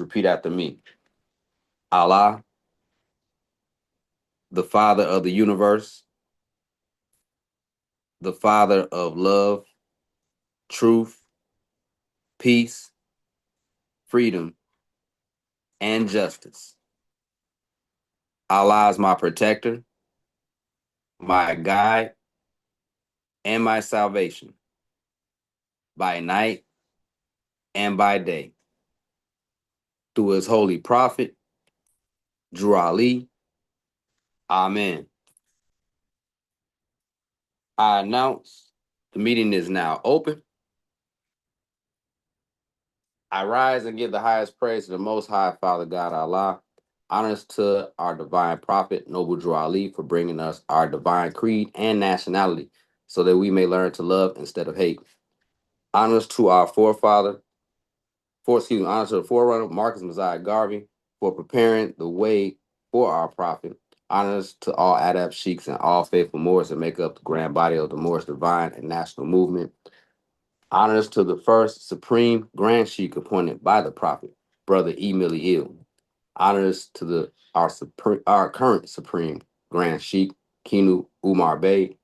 repeat after me. Allah, the Father of the universe, the Father of love, truth, peace, freedom, and justice. Allah is my protector, my guide, and my salvation by night and by day. Through his holy prophet, Drew Ali. Amen. I announce the meeting is now open. I rise and give the highest praise to the Most High Father God Allah. Honors to our divine prophet, Noble Drew Ali, for bringing us our divine creed and nationality so that we may learn to love instead of hate. Honors to our honors to the forerunner, Marcus Messiah Garvey, for preparing the way for our prophet. Honors to all adept sheiks and all faithful Moors that make up the grand body of the Moorish divine and national movement. Honors to the first supreme grand sheik appointed by the prophet, Brother E. Millie Ill. Honors to our current supreme grand sheik, Kinu Umar Bey.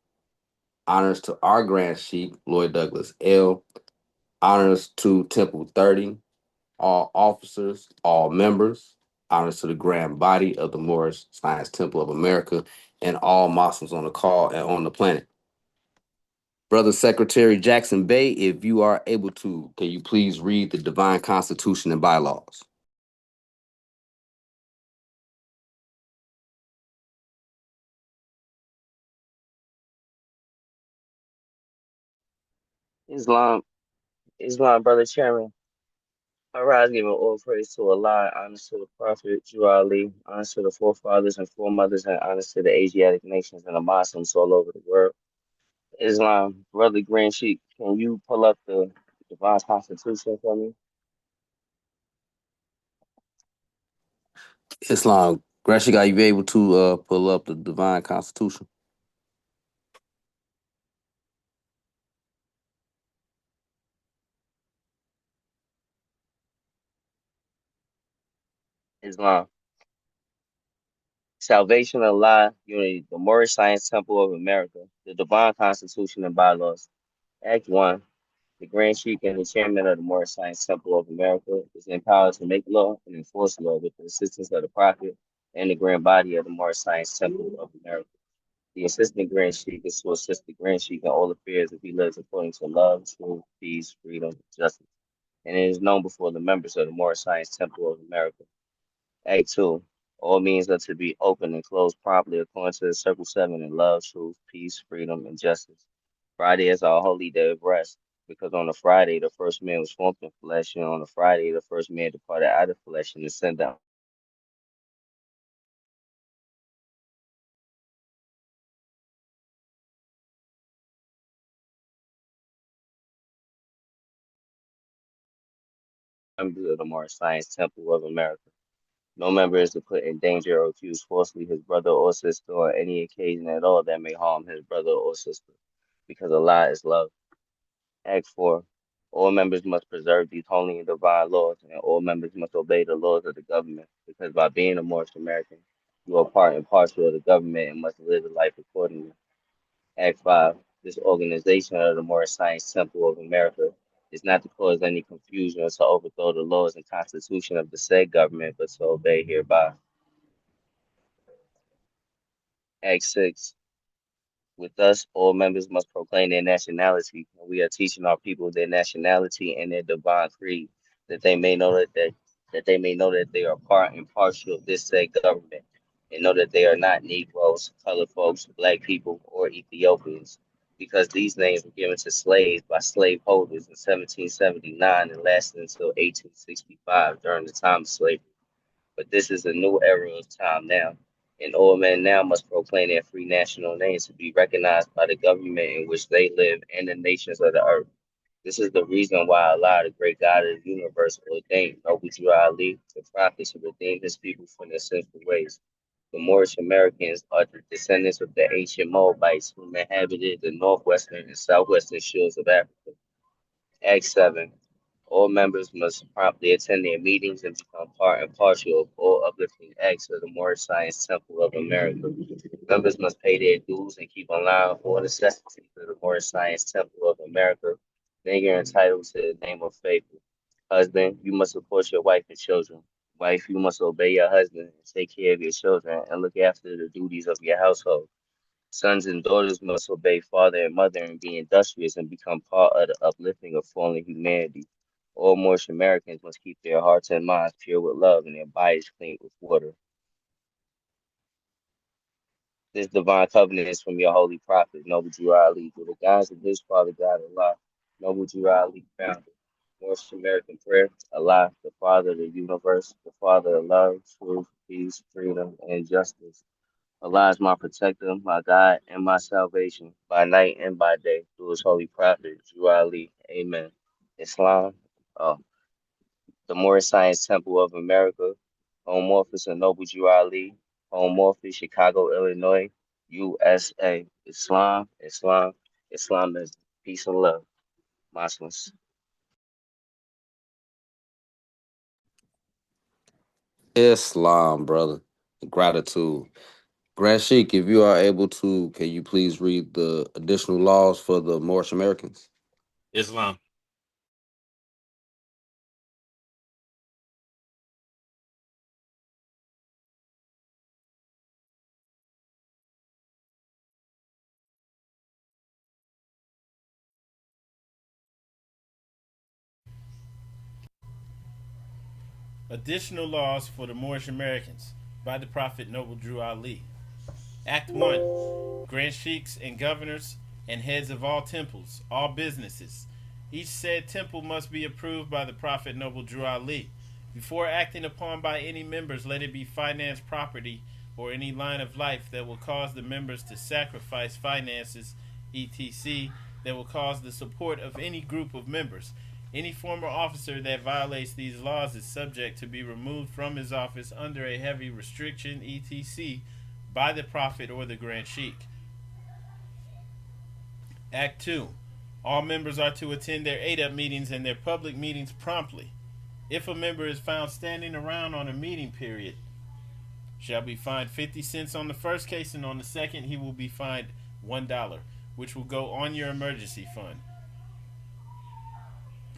Honors to our grand sheik, Lloyd Douglas L. Honors to Temple 30, all officers, all members. Honors to the grand body of the Moorish Science Temple of America and all Muslims on the call and on the planet. Brother Secretary Jackson Bey, if you are able to, can you please read the divine constitution and bylaws? Islam, Islam, brother chairman. I rise giving all praise to Allah, honors to the Prophet, Drew Ali, honors to the forefathers and foremothers, and honors to the Asiatic nations and the Muslims all over the world. Islam, brother Grand Sheik, can you pull up the divine constitution for me? Islam, Gresham, are you able to pull up the divine constitution? Islam, salvation, Allah, unity, the Moorish Science Temple of America, the divine constitution and bylaws. Act 1. The Grand Sheik and the chairman of the Moorish Science Temple of America is empowered to make law and enforce law with the assistance of the Prophet and the grand body of the Moorish Science Temple of America. The assistant Grand Sheik is to assist the Grand Sheik in all affairs if he lives according to love, truth, peace, freedom, justice, and it is known before the members of the Moorish Science Temple of America. Act 2. All means are to be opened and closed promptly according to the Circle 7 in love, truth, peace, freedom, and justice. Friday is our holy day of rest, because on the Friday the first man was formed in flesh, and on the Friday the first man departed out of flesh and ascended down. Members of the Moorish Science Temple of America. No member is to put in danger or accuse falsely his brother or sister on any occasion at all that may harm his brother or sister, because Allah is love. Act 4. All members must preserve these holy and divine laws, and all members must obey the laws of the government, because by being a Moorish American, you are part and parcel of the government and must live the life accordingly. Act 5. This organization of the Moorish Science Temple of America is not to cause any confusion or to overthrow the laws and constitution of the said government, but to obey hereby. Act 6. With us, all members must proclaim their nationality, and we are teaching our people their nationality and their divine creed, that they may know that they may know that they are part and parcel of this said government, and know that they are not Negroes, colored folks, black people, or Ethiopians, because these names were given to slaves by slaveholders in 1779 and lasted until 1865 during the time of slavery. But this is a new era of time now, and all men now must proclaim their free national names to be recognized by the government in which they live and the nations of the earth. This is the reason why Allah, the great God of the universe, ordained Noble Drew Ali, the prophet, to redeem his people from their sinful ways. The Moorish Americans are the descendants of the ancient Moabites who inhabited the northwestern and southwestern shores of Africa. Act 7. All members must promptly attend their meetings and become part and partial of all uplifting acts of the Moorish Science Temple of America. Members must pay their dues and keep in line with all necessities of the Moorish Science Temple of America. Then you're entitled to the name of faithful. Husband, you must support your wife and children. Wife, you must obey your husband and take care of your children and look after the duties of your household. Sons and daughters must obey father and mother and be industrious and become part of the uplifting of fallen humanity. All Moorish Americans must keep their hearts and minds pure with love and their bodies clean with water. This divine covenant is from your holy prophet, Noble Drew Ali, through the guidance of his father God Allah, Noble Drew Ali founder. Moorish American prayer, Allah, the Father of the universe, the Father of love, truth, peace, freedom, and justice. Allah is my protector, my God, and my salvation, by night and by day, through his holy prophet, Drew Ali. Amen. Islam, uh, the Moorish Science Temple of America, Home Office of Noble Drew Ali, Home Office, Chicago, Illinois, USA. Islam, Islam, Islamism. Peace and love, Muslims. Islam, brother. Gratitude. Grand Sheik, if you are able to, can you please read the additional laws for the Moorish Americans? Islam. Additional laws for the Moorish Americans by the Prophet Noble Drew Ali. Act 1. Grand Sheiks and governors and heads of all temples, all businesses. Each said temple must be approved by the Prophet Noble Drew Ali. Before acting upon by any members, let it be finance, property, or any line of life that will cause the members to sacrifice finances, etc., that will cause the support of any group of members. Any former officer that violates these laws is subject to be removed from his office under a heavy restriction, etc., by the Prophet or the Grand Sheik. Act 2. All members are to attend their ADUP meetings and their public meetings promptly. If a member is found standing around on a meeting period, shall be fined 50 cents on the first case, and on the second he will be fined $1, which will go on your emergency fund.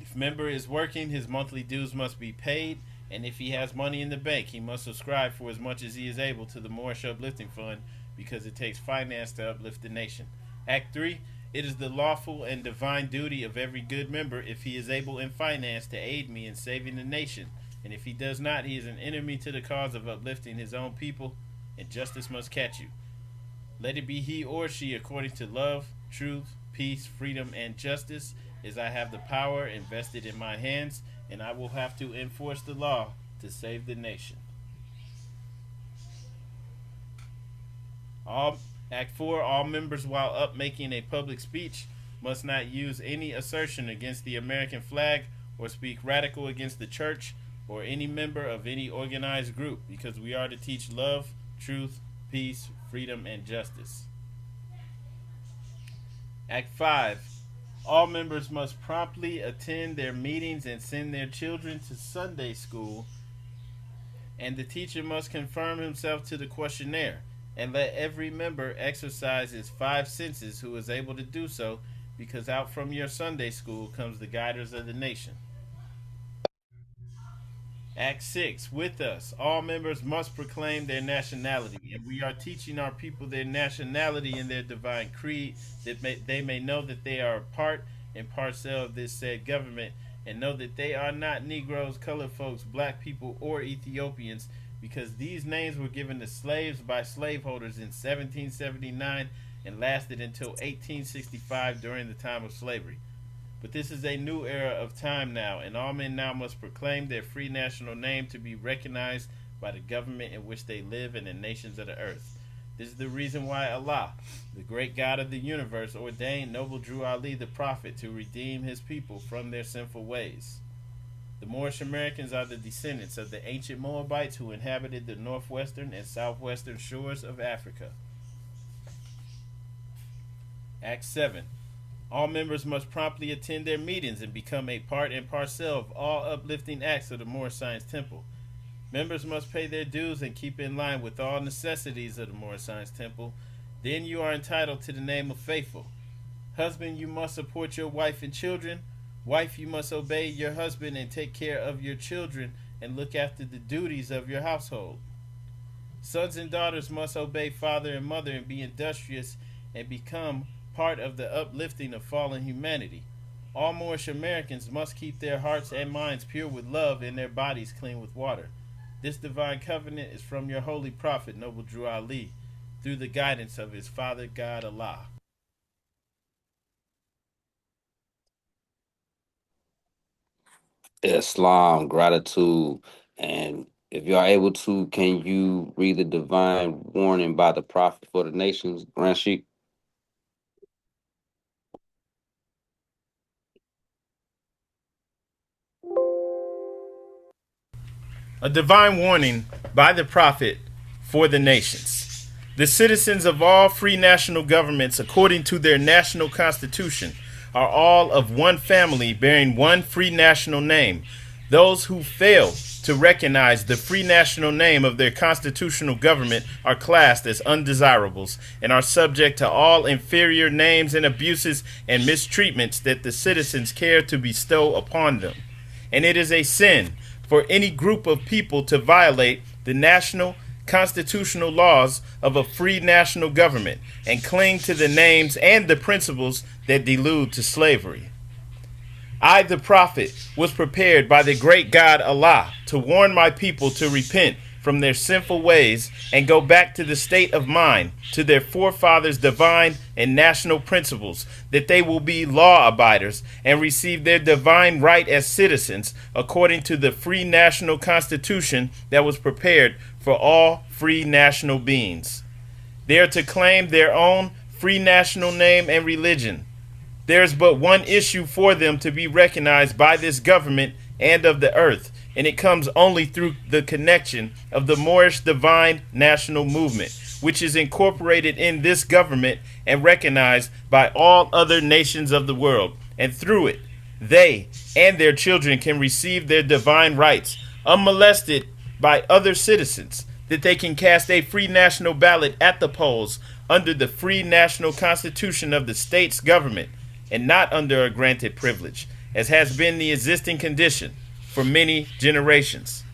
If member is working, his monthly dues must be paid, and if he has money in the bank, he must subscribe for as much as he is able to the Moorish Uplifting Fund, because it takes finance to uplift the nation. Act 3. It is the lawful and divine duty of every good member, if he is able in finance, to aid me in saving the nation, and if he does not, he is an enemy to the cause of uplifting his own people, and justice must catch you. Let it be he or she according to love, truth, peace, freedom, and justice, as I have the power invested in my hands, and I will have to enforce the law to save the nation. Act 4. All members, while up making a public speech, must not use any assertion against the American flag or speak radical against the church or any member of any organized group, because we are to teach love, truth, peace, freedom, and justice. Act 5. All members must promptly attend their meetings and send their children to Sunday school, and the teacher must confirm himself to the questionnaire, and let every member exercise his 5 senses who is able to do so, because out from your Sunday school comes the guiders of the nation. Act 6. With us, all members must proclaim their nationality, and we are teaching our people their nationality in their divine creed, that they may know that they are a part and parcel of this said government, and know that they are not Negroes, colored folks, black people, or Ethiopians, because these names were given to slaves by slaveholders in 1779 and lasted until 1865 during the time of slavery. But this is a new era of time now, and all men now must proclaim their free national name to be recognized by the government in which they live and the nations of the earth. This is the reason why Allah, the great God of the universe, ordained Noble Drew Ali the Prophet to redeem his people from their sinful ways. The Moorish Americans are the descendants of the ancient Moabites who inhabited the northwestern and southwestern shores of Africa. Act 7. All members must promptly attend their meetings and become a part and parcel of all uplifting acts of the Moorish Science Temple. Members must pay their dues and keep in line with all necessities of the Moorish Science Temple. Then you are entitled to the name of faithful. Husband, you must support your wife and children. Wife, you must obey your husband and take care of your children and look after the duties of your household. Sons and daughters must obey father and mother and be industrious and become part of the uplifting of fallen humanity. All Moorish Americans must keep their hearts and minds pure with love and their bodies clean with water. This divine covenant is from your holy prophet, Noble Drew Ali, through the guidance of his Father God Allah. Islam, gratitude, and if you are able to, can you read the divine warning by the prophet for the nations, Grand Sheik? A divine warning by the prophet for the nations. The citizens of all free national governments, according to their national constitution, are all of one family bearing one free national name. Those who fail to recognize the free national name of their constitutional government are classed as undesirables and are subject to all inferior names and abuses and mistreatments that the citizens care to bestow upon them. And it is a sin for any group of people to violate the national constitutional laws of a free national government and cling to the names and the principles that delude to slavery. I, the prophet, was prepared by the great God Allah to warn my people to repent from their sinful ways and go back to the state of mind, to their forefathers' divine and national principles, that they will be law abiders and receive their divine right as citizens according to the free national constitution that was prepared for all free national beings. They are to claim their own free national name and religion. There is but one issue for them to be recognized by this government and of the earth, and it comes only through the connection of the Moorish divine national movement, which is incorporated in this government and recognized by all other nations of the world. And through it, they and their children can receive their divine rights unmolested by other citizens, that they can cast a free national ballot at the polls under the free national constitution of the state's government, and not under a granted privilege, as has been the existing condition for many generations.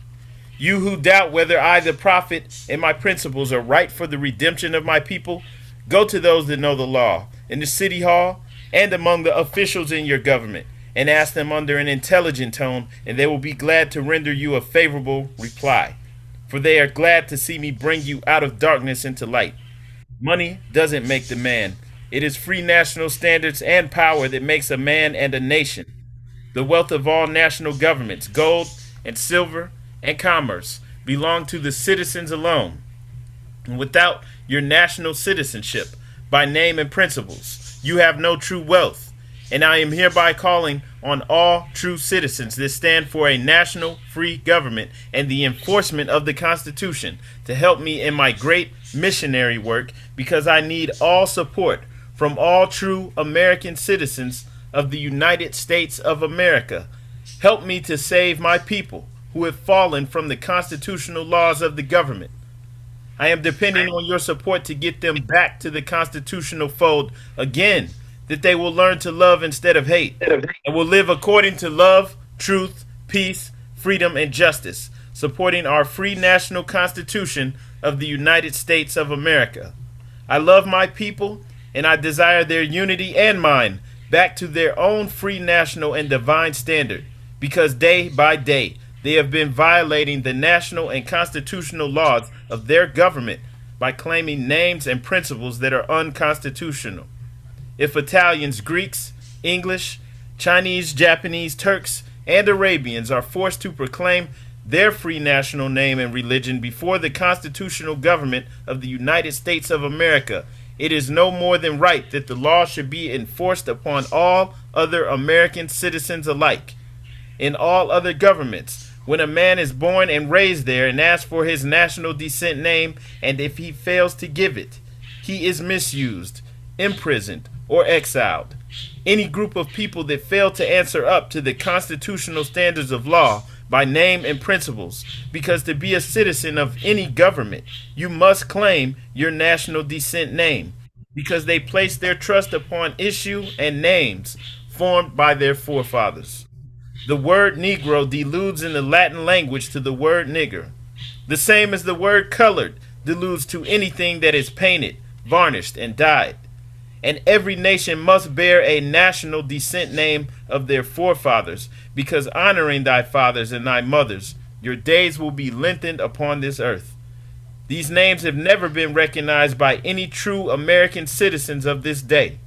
You who doubt whether I, the prophet, and my principles are right for the redemption of my people, go to those that know the law, in the city hall, and among the officials in your government, and ask them under an intelligent tone, and they will be glad to render you a favorable reply. For they are glad to see me bring you out of darkness into light. Money doesn't make the man. It is free national standards and power that makes a man and a nation. The wealth of all national governments, gold and silver and commerce, belong to the citizens alone. And without your national citizenship, by name and principles, you have no true wealth. And I am hereby calling on all true citizens that stand for a national free government and the enforcement of the Constitution to help me in my great missionary work, because I need all support from all true American citizens of the United States of America. Help me to save my people who have fallen from the constitutional laws of the government. I am depending on your support to get them back to the constitutional fold again, that they will learn to love instead of hate, and will live according to love, truth, peace, freedom, and justice, supporting our free national constitution of the United States of America. I love my people, and I desire their unity and mine back to their own free national and divine standard, because day by day they have been violating the national and constitutional laws of their government by claiming names and principles that are unconstitutional. If Italians, Greeks, English, Chinese, Japanese, Turks, and Arabians are forced to proclaim their free national name and religion before the constitutional government of the United States of America, it is no more than right that the law should be enforced upon all other American citizens alike. In all other governments, when a man is born and raised there and asks for his national descent name, and if he fails to give it, he is misused, imprisoned, or exiled. Any group of people that fail to answer up to the constitutional standards of law by name and principles, because to be a citizen of any government, you must claim your national descent name, because they place their trust upon issue and names formed by their forefathers. The word Negro deludes in the Latin language to the word nigger, the same as the word colored deludes to anything that is painted, varnished, and dyed. And every nation must bear a national descent name of their forefathers, because honoring thy fathers and thy mothers, your days will be lengthened upon this earth. These names have never been recognized by any true American citizens of this day.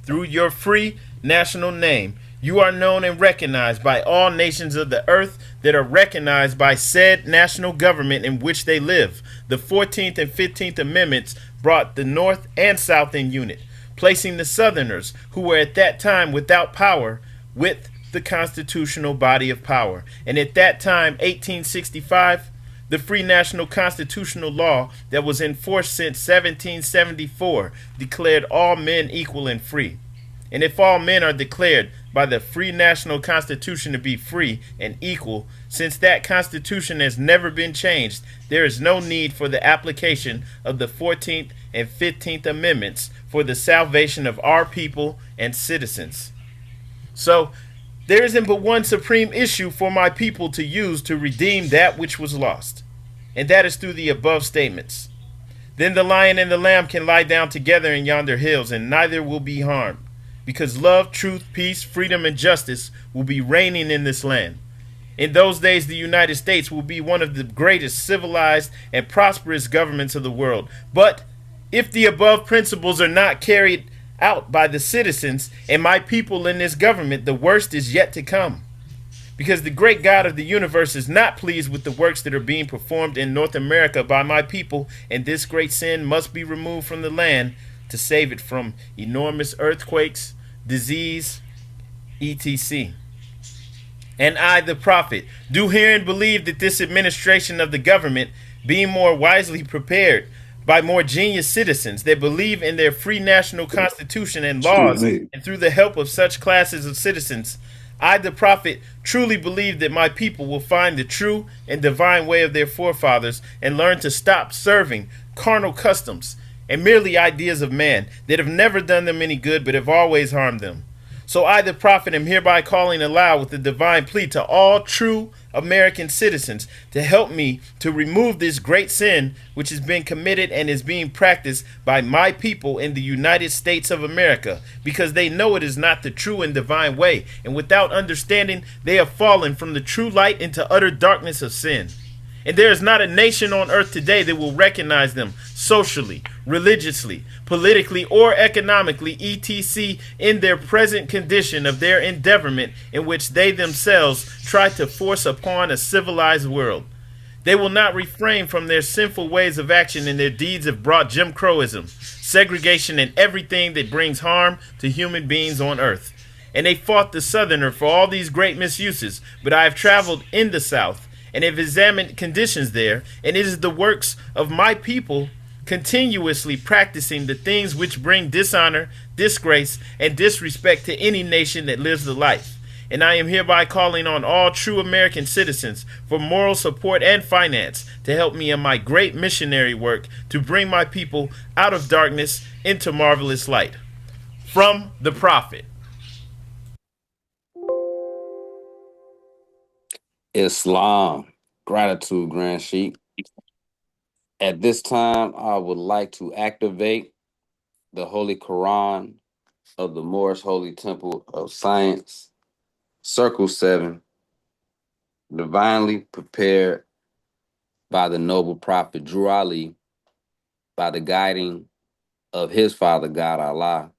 Through your free national name, you are known and recognized by all nations of the earth that are recognized by said national government in which they live. The 14th and 15th Amendments brought the North and South in unit, placing the Southerners, who were at that time without power, with the constitutional body of power. And at that time, 1865, the free national constitutional law that was in force since 1774 declared all men equal and free. And if all men are declared by the free national constitution to be free and equal, since that constitution has never been changed, there is no need for the application of the 14th and 15th Amendments for the salvation of our people and citizens. So, there isn't but one supreme issue for my people to use to redeem that which was lost, and that is through the above statements. Then the lion and the lamb can lie down together in yonder hills, and neither will be harmed, because love, truth, peace, freedom, and justice will be reigning in this land. In those days, the United States will be one of the greatest civilized and prosperous governments of the world. But if the above principles are not carried out by the citizens and my people in this government, the worst is yet to come. Because the great God of the universe is not pleased with the works that are being performed in North America by my people, and this great sin must be removed from the land to save it from enormous earthquakes, disease, etc. And I, the prophet, do hear and believe that this administration of the government, being more wisely prepared by more genius citizens that believe in their free national constitution and laws, and through the help of such classes of citizens, I, the prophet, truly believe that my people will find the true and divine way of their forefathers and learn to stop serving carnal customs and merely ideas of man that have never done them any good but have always harmed them. So I, the prophet, am hereby calling aloud with the divine plea to all true American citizens to help me to remove this great sin which has been committed and is being practiced by my people in the United States of America, because they know it is not the true and divine way, and without understanding they have fallen from the true light into utter darkness of sin. And there is not a nation on earth today that will recognize them socially, religiously, politically, or economically, etc., in their present condition of their endeavorment in which they themselves try to force upon a civilized world. They will not refrain from their sinful ways of action, and their deeds have brought Jim Crowism, segregation, and everything that brings harm to human beings on earth. And they fought the Southerner for all these great misuses, but I have traveled in the South and have examined conditions there, and it is the works of my people continuously practicing the things which bring dishonor, disgrace, and disrespect to any nation that lives the life. And I am hereby calling on all true American citizens for moral support and finance to help me in my great missionary work to bring my people out of darkness into marvelous light. From the prophet. Islam. Gratitude, Grand Sheik. At this time, I would like to activate the Holy Koran of the Moorish Holy Temple of Science, Circle 7, divinely prepared by the noble prophet Drew Ali, by the guiding of his father God Allah,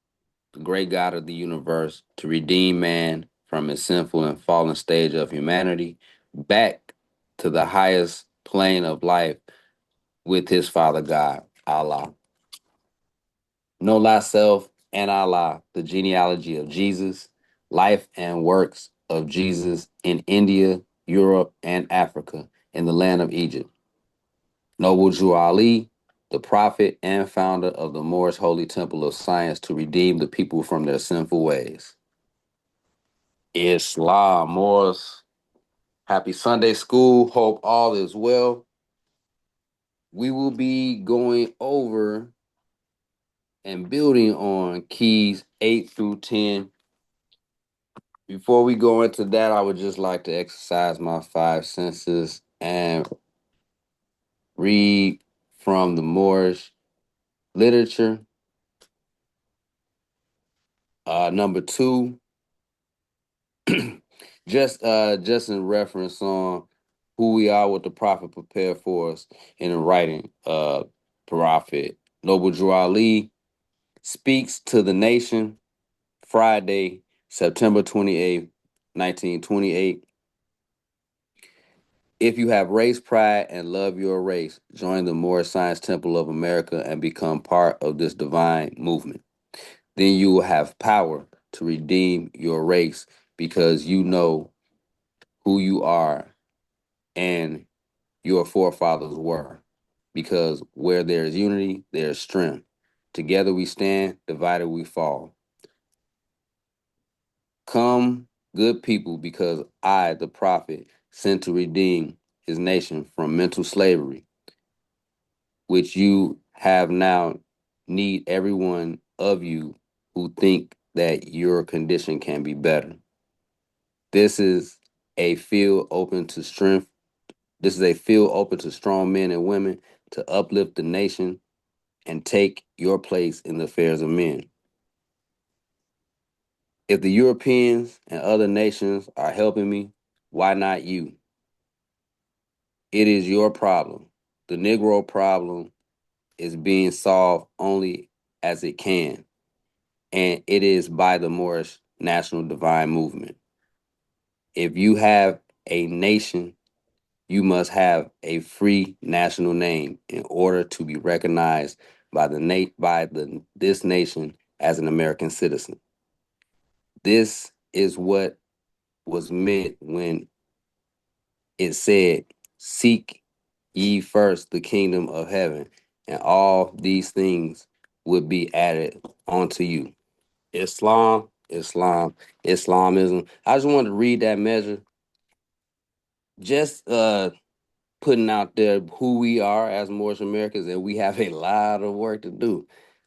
the great God of the universe, to redeem man from his sinful and fallen stage of humanity back to the highest plane of life with his father God, Allah. Know thyself and Allah, the genealogy of Jesus, life and works of Jesus in India, Europe, and Africa, in the land of Egypt. Noble Drew Ali, the prophet and founder of the Moorish Holy Temple of Science to redeem the people from their sinful ways. Islam, Moors. Happy Sunday school. Hope all is well. We will be going over and building on keys 8 through 10. Before we go into that, I would just like to exercise my five senses and read from the Moorish literature. Number two, just in reference on who we are, what the prophet prepared for us in the writing. Prophet Noble Drew Ali speaks to the nation Friday, September 28th, 1928. If you have race pride and love your race, join the Moorish Science Temple of America and become part of this divine movement. Then you will have power to redeem your race because you know who you are and your forefathers were. Because where there is unity, there is strength. Together we stand, divided we fall. Come, good people, because I, the prophet, sent to redeem his nation from mental slavery, which you have now, need every one of you who think that your condition can be better. This is a field open to strength. This is a field open to strong men and women to uplift the nation and take your place in the affairs of men. If the Europeans and other nations are helping me, why not you? It is your problem. The Negro problem is being solved only as it can, and it is by the Moorish National Divine Movement. If you have a nation, you must have a free national name in order to be recognized by this nation as an American citizen. This is what was meant when it said, "Seek ye first the kingdom of heaven, and all these things would be added onto you." Islamism. I just wanted to read that measure, just putting out there who we are as Moorish Americans, and we have a lot of work to do.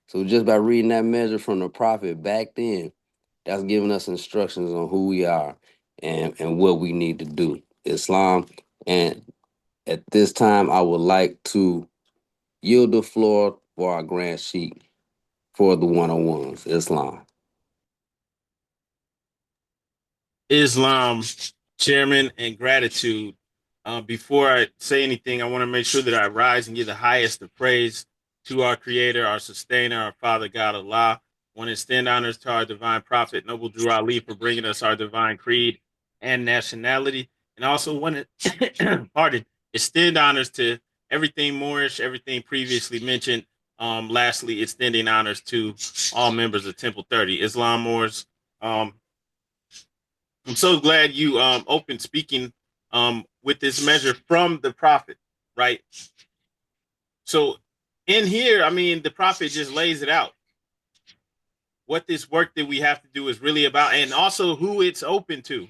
So just by reading that measure from the prophet back then, that's giving us instructions on who we are and what we need to do. Islam. And at this time, I would like to yield the floor for our Grand Sheik for the one-on-ones. Islam. Islam, Chairman, and gratitude. Before I say anything, I want to make sure that I rise and give the highest of praise to our Creator, our Sustainer, our Father God Allah. I want to extend honors to our divine prophet, Noble Drew Ali, for bringing us our divine creed and nationality. And also want to, extend honors to everything Moorish, everything previously mentioned. Lastly, extending honors to all members of Temple 30, Islam Moors. I'm so glad you opened speaking with this measure from the prophet, right? So in here, I mean, the prophet just lays it out. What this work that we have to do is really about, and also who it's open to,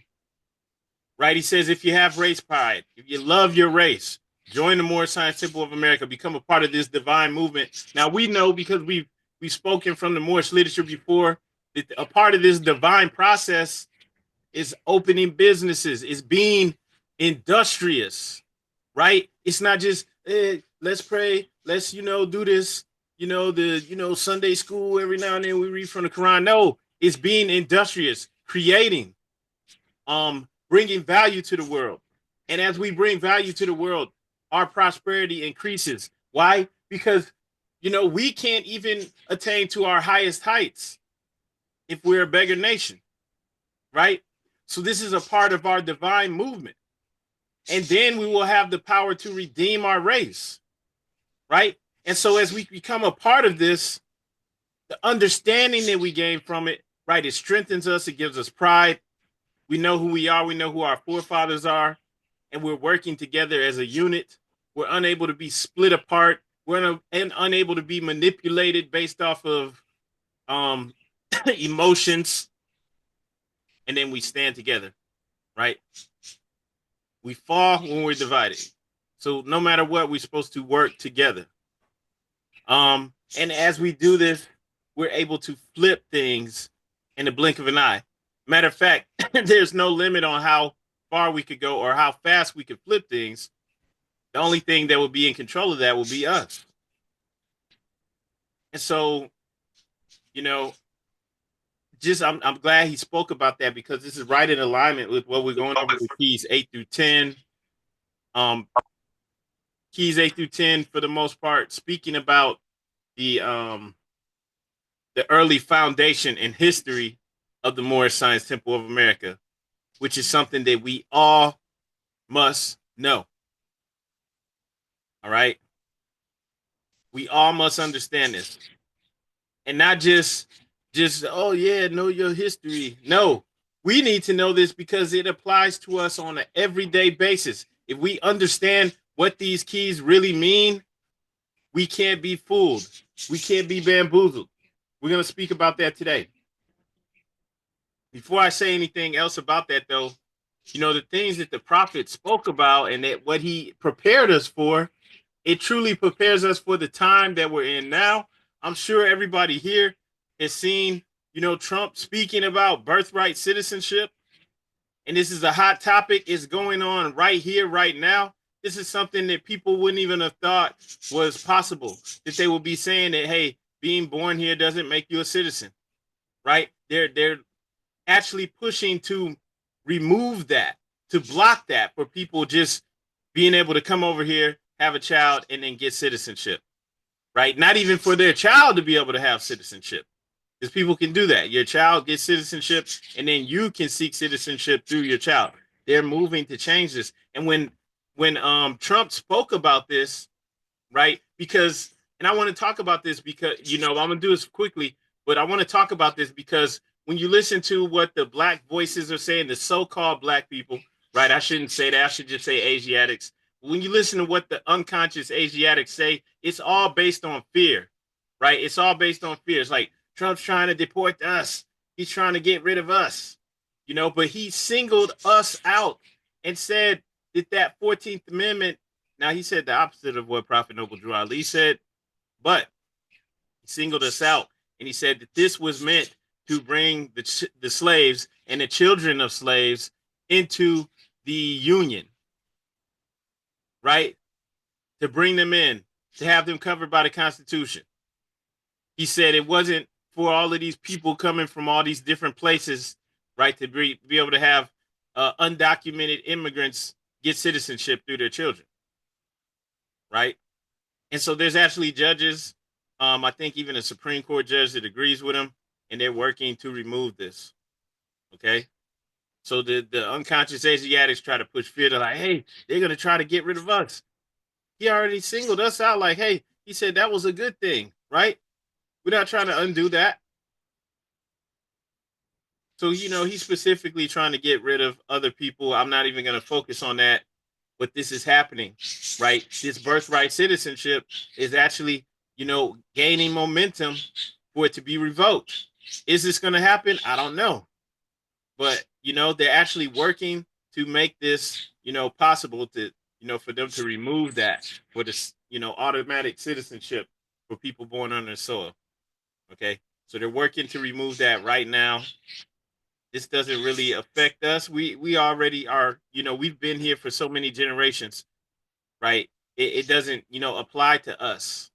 right? He says, if you have race pride, if you love your race, join the Moorish Science Temple of America, become a part of this divine movement. Now we know, because we've spoken from the Moorish literature before, that a part of this divine process is opening businesses, is being industrious, right? It's not just let's pray, let's do this, Sunday school every now and then we read from the Quran. No, it's being industrious, creating, bringing value to the world. And as we bring value to the world, our prosperity increases. Why? Because we can't even attain to our highest heights if we're a beggar nation, right? So this is a part of our divine movement. And then we will have the power to redeem our race, right? And so as we become a part of this, the understanding that we gain from it, right, it strengthens us, it gives us pride. We know who we are, we know who our forefathers are, and we're working together as a unit. We're unable to be split apart. and unable to be manipulated based off of um, emotions, and then we stand together, right? We fall when we're divided. So no matter what, we're supposed to work together. And as we do this, we're able to flip things in the blink of an eye. Matter of fact, there's no limit on how far we could go or how fast we could flip things. The only thing that will be in control of that will be us. And so, you know, just I'm glad he spoke about that, because this is right in alignment with what we're going over with keys 8 through 10. Um, keys 8 through 10, for the most part, speaking about the early foundation and history of the Moorish Science Temple of America, which is something that we all must know. All right, we all must understand this, and not just oh yeah, know your history. No, we need to know this because it applies to us on an everyday basis. If we understand what these keys really mean, we can't be fooled. We can't be bamboozled. We're going to speak about that today. Before I say anything else about that, though, the things that the prophet spoke about and that what he prepared us for, it truly prepares us for the time that we're in now. I'm sure everybody here has seen, Trump speaking about birthright citizenship. And this is a hot topic. It's going on right here, right now. This is something that people wouldn't even have thought was possible. That they would be saying that, hey, being born here doesn't make you a citizen, right? They're actually pushing to remove that, to block that for people just being able to come over here, have a child, and then get citizenship, right? Not even for their child to be able to have citizenship. Because people can do that. Your child gets citizenship, and then you can seek citizenship through your child. They're moving to change this. And when Trump spoke about this, right? Because, and I want to talk about this because, I'm going to do this quickly, but I want to talk about this because when you listen to what the black voices are saying, the so-called black people, right? I shouldn't say that. I should just say Asiatics. When you listen to what the unconscious Asiatics say, it's all based on fear, right? It's all based on fear. It's like, Trump's trying to deport us. He's trying to get rid of us, but he singled us out and said that 14th Amendment. Now, he said the opposite of what Prophet Noble Drew Ali said, but he singled us out. And he said that this was meant to bring the slaves and the children of slaves into the Union, right? To bring them in, to have them covered by the Constitution. He said it wasn't for all of these people coming from all these different places, right, to be able to have undocumented immigrants get citizenship through their children, right? And so there's actually judges, I think even a Supreme Court judge that agrees with him, and they're working to remove this, okay? So the unconscious Asiatics try to push fear. They're like, hey, they're going to try to get rid of us. He already singled us out like, hey, he said that was a good thing, right? We're not trying to undo that. So, he's specifically trying to get rid of other people. I'm not even going to focus on that, but this is happening, right? This birthright citizenship is actually, gaining momentum for it to be revoked. Is this going to happen? I don't know. But, they're actually working to make this, possible to, for them to remove that for this, automatic citizenship for people born on their soil. Okay. So they're working to remove that right now. This doesn't really affect us. We already are, we've been here for so many generations, right? It doesn't, apply to us.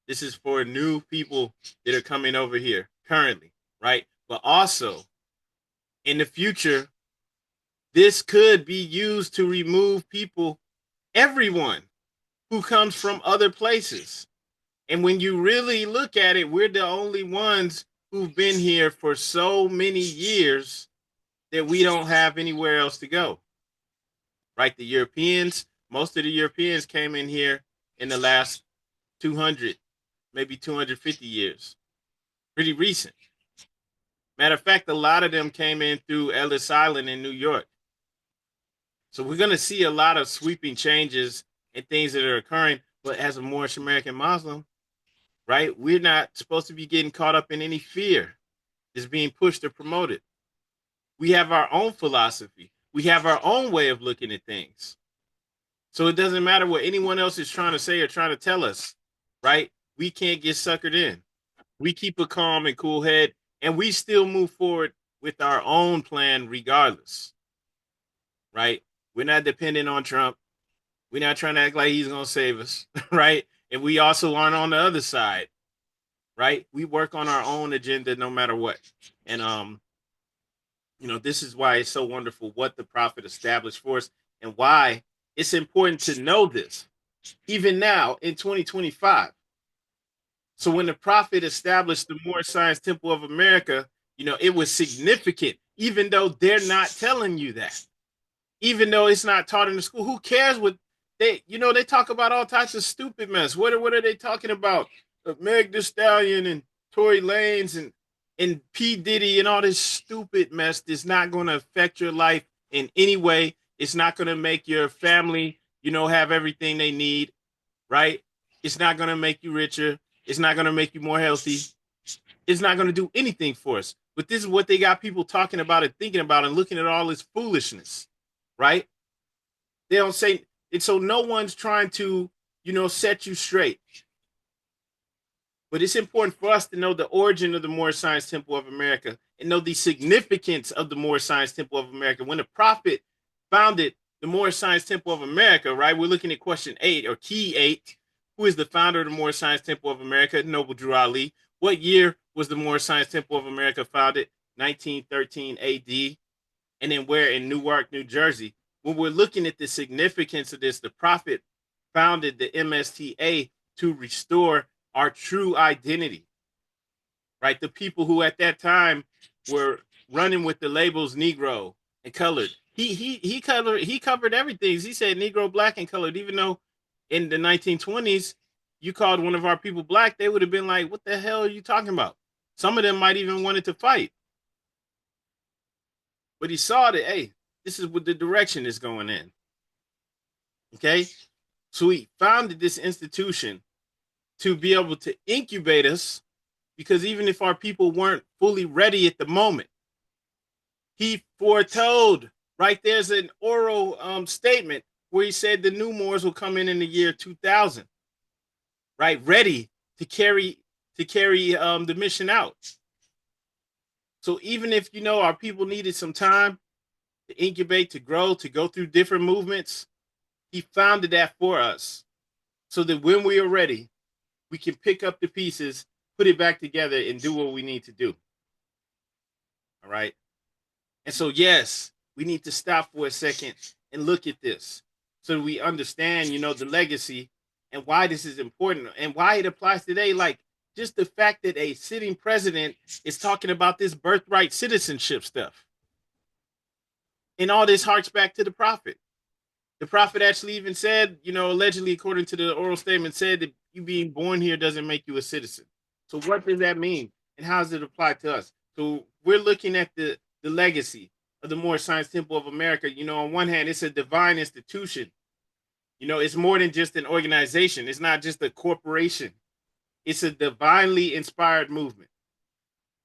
This is for new people that are coming over here currently, right? But also in the future, this could be used to remove people, everyone who comes from other places. And when you really look at it, we're the only ones who've been here for so many years that we don't have anywhere else to go, right? The Europeans, most of the Europeans came in here in the last 200, maybe 250 years, pretty recent. Matter of fact, a lot of them came in through Ellis Island in New York. So we're going to see a lot of sweeping changes and things that are occurring. But as a Moorish American Muslim, right, we're not supposed to be getting caught up in any fear that's being pushed or promoted. We have our own philosophy. We have our own way of looking at things. So it doesn't matter what anyone else is trying to say or trying to tell us, right? We can't get suckered in. We keep a calm and cool head, and we still move forward with our own plan regardless, right? We're not dependent on Trump. We're not trying to act like he's going to save us, right? And we also aren't on the other side, right? We work on our own agenda no matter what. And this is why it's so wonderful what the prophet established for us and why it's important to know this even now in 2025. So when the prophet established the Moorish Science Temple of America, it was significant, even though they're not telling you that, even though it's not taught in the school. Who cares what they talk about all types of stupid mess. What are they talking about? Meg Thee Stallion and Tory Lanez and P. Diddy and all this stupid mess that's not going to affect your life in any way. It's not going to make your family, have everything they need, right? It's not going to make you richer. It's not going to make you more healthy. It's not going to do anything for us. But this is what they got people talking about and thinking about and looking at all this foolishness, right? They don't say it. So no one's trying to, set you straight. But it's important for us to know the origin of the Moorish Science Temple of America and know the significance of the Moorish Science Temple of America. When the prophet founded the Moorish Science Temple of America, right, we're looking at question 8 or key 8. Who is the founder of the Moorish Science Temple of America? Noble Drew Ali. What year was the Moorish Science Temple of America founded? 1913 AD. And then where? In Newark, New Jersey. When we're looking at the significance of this, the prophet founded the MSTA to restore our true identity, right? The people who at that time were running with the labels Negro and colored. He covered everything. He said Negro, black, and colored. Even though in the 1920s you called one of our people black, they would have been like, "What the hell are you talking about?" Some of them might even wanted to fight. But he saw that, hey, this is what the direction is going in. Okay, so he founded this institution to be able to incubate us, because even if our people weren't fully ready at the moment, he foretold, right? There's an oral statement where he said the new Moors will come in the year 2000, right? Ready to carry the mission out. So even if, our people needed some time to incubate, to grow, to go through different movements, he founded that for us so that when we are ready, we can pick up the pieces, put it back together, and do what we need to do. All right. And so, yes, we need to stop for a second and look at this so we understand, the legacy and why this is important and why it applies today. Like just the fact that a sitting president is talking about this birthright citizenship stuff. And all this harks back to the prophet. The prophet actually even said, allegedly, according to the oral statement, said that you being born here doesn't make you a citizen. So what does that mean? And how does it apply to us? So we're looking at the legacy of the Moorish Science Temple of America. On one hand, it's a divine institution. It's more than just an organization. It's not just a corporation. It's a divinely inspired movement.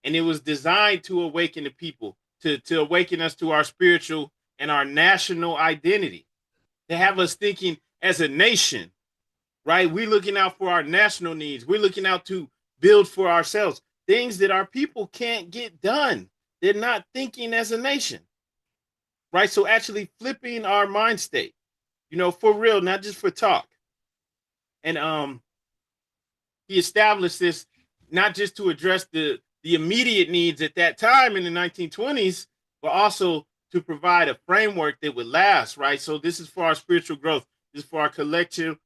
And it was designed to awaken the people, to awaken us to our spiritual and our national identity, to have us thinking as a nation, right? We're looking out for our national needs. We're looking out to build for ourselves, things that our people can't get done. They're not thinking as a nation, right? So actually flipping our mind state, for real, not just for talk. And he established this not just to address the immediate needs at that time in the 1920s, but also to provide a framework that would last, right? So this is for our spiritual growth. This is for our collective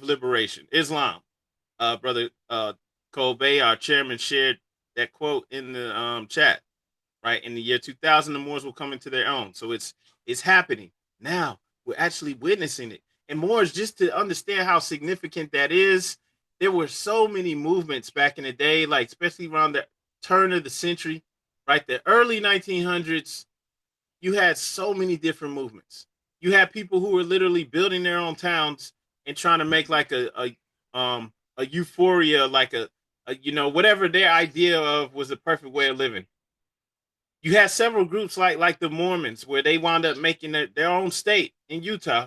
liberation. Islam. Brother Kobe, our chairman, shared that quote in the chat, right? In the year 2000, the Moors will come into their own. So it's happening now. We're actually witnessing it. And Moors, just to understand how significant that is, there were so many movements back in the day, like especially around the turn of the century, right? The early 1900s, you had so many different movements. You had people who were literally building their own towns and trying to make like a euphoria, like a whatever their idea of was the perfect way of living. You had several groups like the Mormons where they wound up making their own state in Utah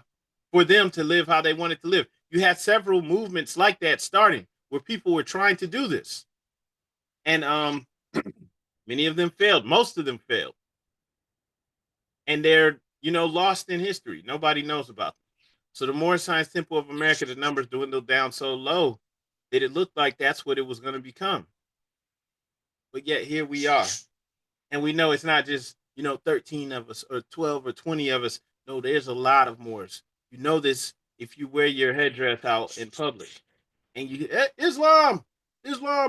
for them to live how they wanted to live. You had several movements like that starting where people were trying to do this. And many of them failed. Most of them failed. And they're, lost in history. Nobody knows about them. So the Moorish Science Temple of America, the numbers dwindled down so low that it looked like that's what it was going to become. But yet here we are. And we know it's not just, 13 of us or 12 or 20 of us. No, there's a lot of Moors. You know this if you wear your headdress out in public. And you Islam,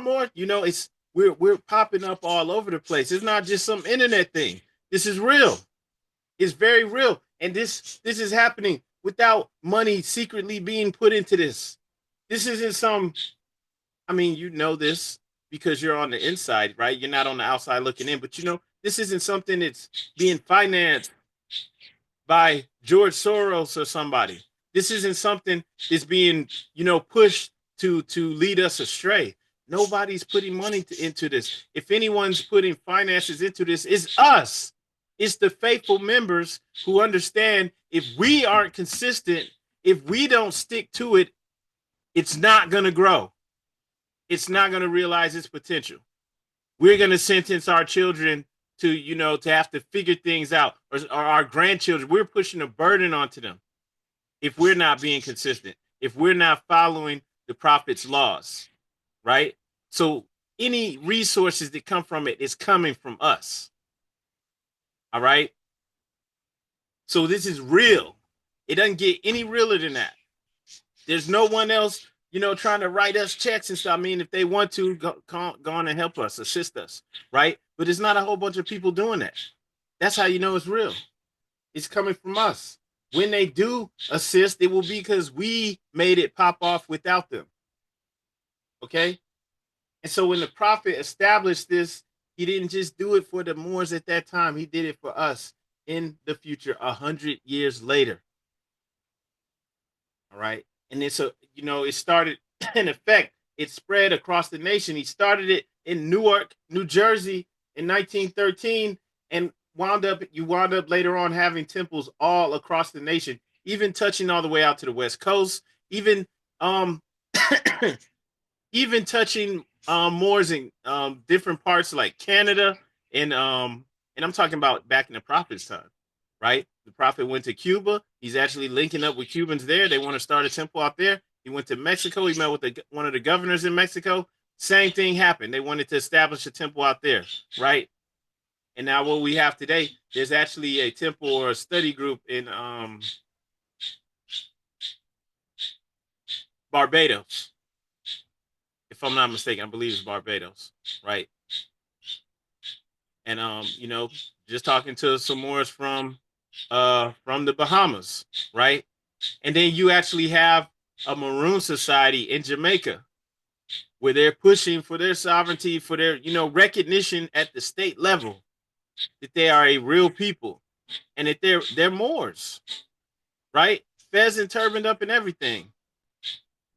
Moor. We're popping up all over the place. It's not just some internet thing. This is real. It's very real. And this is happening without money secretly being put into this. This isn't some, you know this because you're on the inside, right? You're not on the outside looking in, but this isn't something that's being financed by George Soros or somebody. This isn't something that's being, pushed to lead us astray. Nobody's putting money into this. If anyone's putting finances into this, it's us. It's the faithful members who understand if we aren't consistent, if we don't stick to it, it's not going to grow. It's not going to realize its potential. We're going to sentence our children to, to have to figure things out, or our grandchildren. We're pushing a burden onto them if we're not being consistent, if we're not following the prophet's laws, right? So any resources that come from it is coming from us. All right. So this is real. It doesn't get any realer than that. There's no one else, trying to write us checks and stuff. If they want to, go on and help us, assist us, right? But it's not a whole bunch of people doing that. That's how you know it's real. It's coming from us. When they do assist, it will be because we made it pop off without them. Okay? And so when the prophet established this, he didn't just do it for the Moors at that time. He did it for us in the future, 100 years later. All right. And then so, it started in effect. It spread across the nation. He started it in Newark, New Jersey in 1913 and wound up later on having temples all across the nation, even touching all the way out to the West Coast, even even touching Moors in different parts like Canada and I'm talking about back in the prophet's time, right? The prophet went to Cuba. He's actually linking up with Cubans there. They want to start a temple out there. He went to Mexico. He met with one of the governors in Mexico. Same thing happened. They wanted to establish a temple out there, right? And now what we have today, there's actually a temple or a study group in Barbados. If I'm not mistaken, I believe it's Barbados, right? And just talking to some Moors from the Bahamas, right? And then you actually have a Maroon Society in Jamaica where they're pushing for their sovereignty, for their, recognition at the state level that they are a real people and that they're Moors, right? Fez and turbaned up and everything.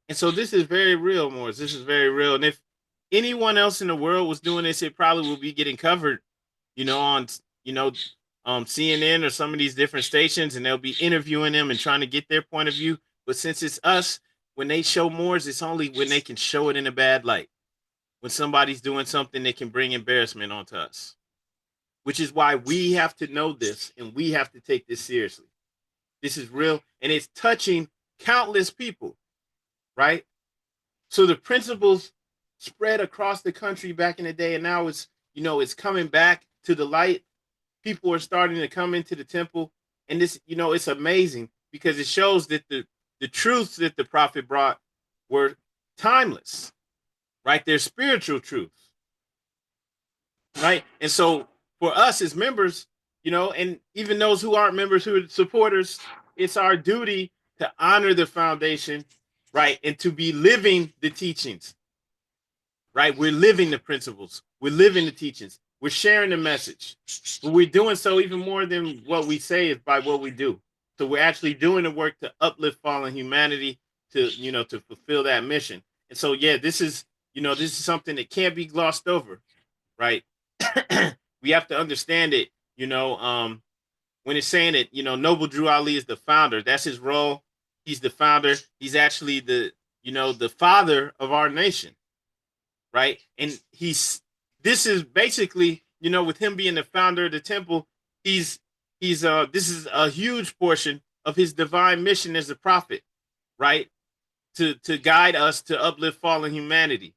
And so this is very real, Moors. This is very real. And if anyone else in the world was doing this, it probably would be getting covered, on, CNN or some of these different stations, and they'll be interviewing them and trying to get their point of view. But since it's us, when they show Moors, it's only when they can show it in a bad light. When somebody's doing something that can bring embarrassment onto us, which is why we have to know this and we have to take this seriously. This is real, and it's touching countless people, right? So the principles spread across the country back in the day, and now it's coming back to the light. People are starting to come into the temple, and this, it's amazing because it shows that the truths that the prophet brought were timeless, right? They're spiritual truths, right? And so for us as members, and even those who aren't members, who are supporters, it's our duty to honor the foundation, right? And to be living the teachings, right? We're living the principles. We're living the teachings. We're sharing the message. But we're doing so even more than what we say is by what we do. So we're actually doing the work to uplift fallen humanity to, to fulfill that mission. And so, yeah, this is, this is something that can't be glossed over, right? We have to understand it, when it's saying that, Noble Drew Ali is the founder, that's his role. He's the founder. He's actually the father of our nation, right? And this is basically, with him being the founder of the temple, he's this is a huge portion of his divine mission as a prophet, right? To guide us to uplift fallen humanity,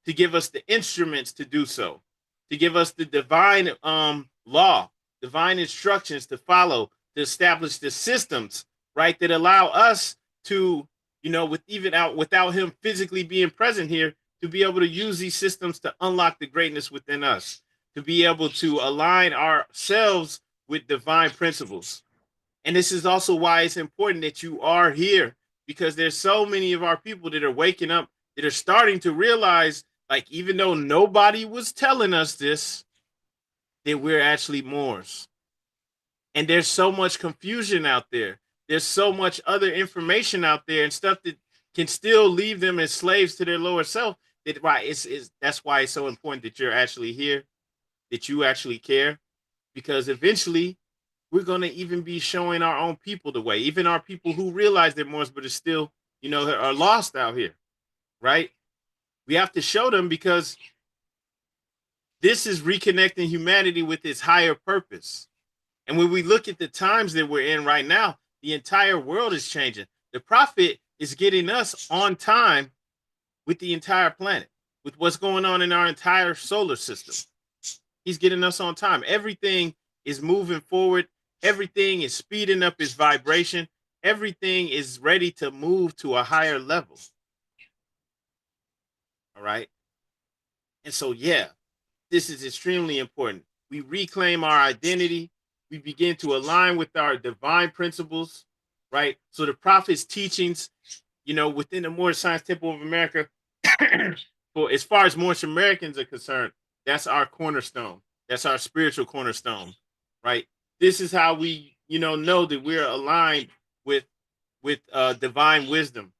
to give us the instruments to do so, to give us the divine law, divine instructions to follow, to establish the systems, right, that allow us to, without him physically being present here, to be able to use these systems to unlock the greatness within us, to be able to align ourselves with divine principles. And this is also why it's important that you are here, because there's so many of our people that are waking up, that are starting to realize, like, even though nobody was telling us this, that we're actually Moors. And there's so much confusion out there. There's so much other information out there and stuff that can still leave them as slaves to their lower self. That's why it's so important that you're actually here, that you actually care, because eventually we're going to even be showing our own people the way, even our people who realize they're Moors, but are still, are lost out here, right? We have to show them, because this is reconnecting humanity with its higher purpose. And when we look at the times that we're in right now, the entire world is changing. The prophet is getting us on time with the entire planet, with what's going on in our entire solar system. He's getting us on time. Everything is moving forward. Everything is speeding up its vibration. Everything is ready to move to a higher level. All right. And so, yeah, this is extremely important. We reclaim our identity. We begin to align with our divine principles, right? So the prophet's teachings, within the Moorish Science Temple of America, for as far as Moorish Americans are concerned, that's our cornerstone. That's our spiritual cornerstone, right? This is how we, know that we're aligned with divine wisdom.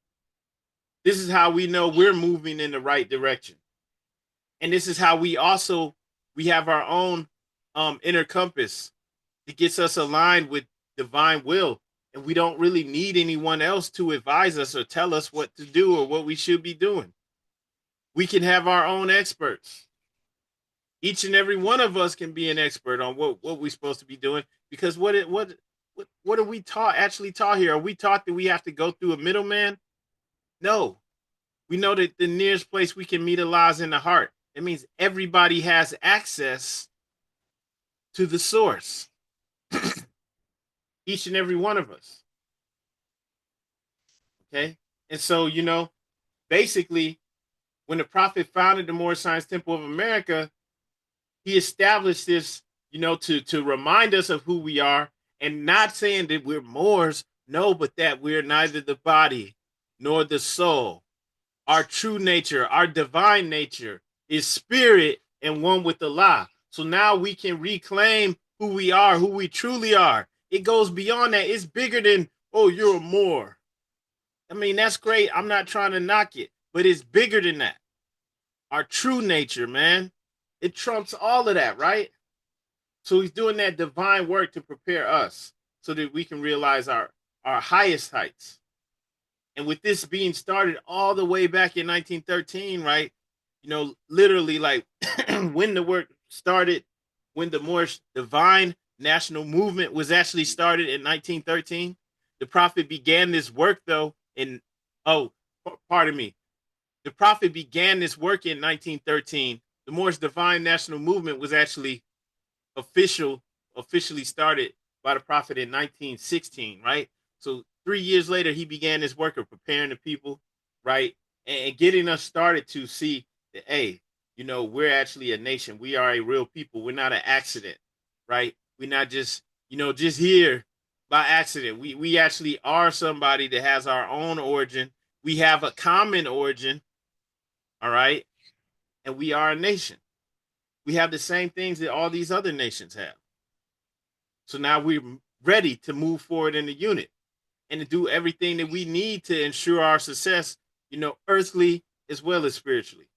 This is how we know we're moving in the right direction. And this is how we have our own inner compass that gets us aligned with divine will. And we don't really need anyone else to advise us or tell us what to do or what we should be doing. We can have our own experts. Each and every one of us can be an expert on what we're supposed to be doing, because what are we actually taught here? Are we taught that we have to go through a middleman? No. We know that the nearest place we can meet Allah is in the heart. It means everybody has access to the source. Each and every one of us. Okay? And so, basically, when the prophet founded the Moorish Science Temple of America, he established this, to remind us of who we are, and not saying that we're Moors, no, but that we're neither the body nor the soul. Our true nature, our divine nature is spirit and one with Allah. So now we can reclaim who we are, who we truly are. It goes beyond that. It's bigger than, oh, you're a Moor. I mean, that's great. I'm not trying to knock it, but it's bigger than that. Our true nature, man. It trumps all of that, right? So he's doing that divine work to prepare us so that we can realize our highest heights. And with this being started all the way back in 1913, right? Literally, like, when the work started, when the Moorish divine national movement was actually started in 1913, the prophet began this work, though, pardon me. The prophet began this work in 1913. The Moorish divine national movement was actually officially started by the prophet in 1916, right? So 3 years later, he began this work of preparing the people, right? And getting us started to see that, hey, we're actually a nation. We are a real people. We're not an accident, right? We're not just, just here by accident. We actually are somebody that has our own origin. We have a common origin, all right? And we are a nation. We have the same things that all these other nations have. So now we're ready to move forward in the unit and to do everything that we need to ensure our success, earthly as well as spiritually,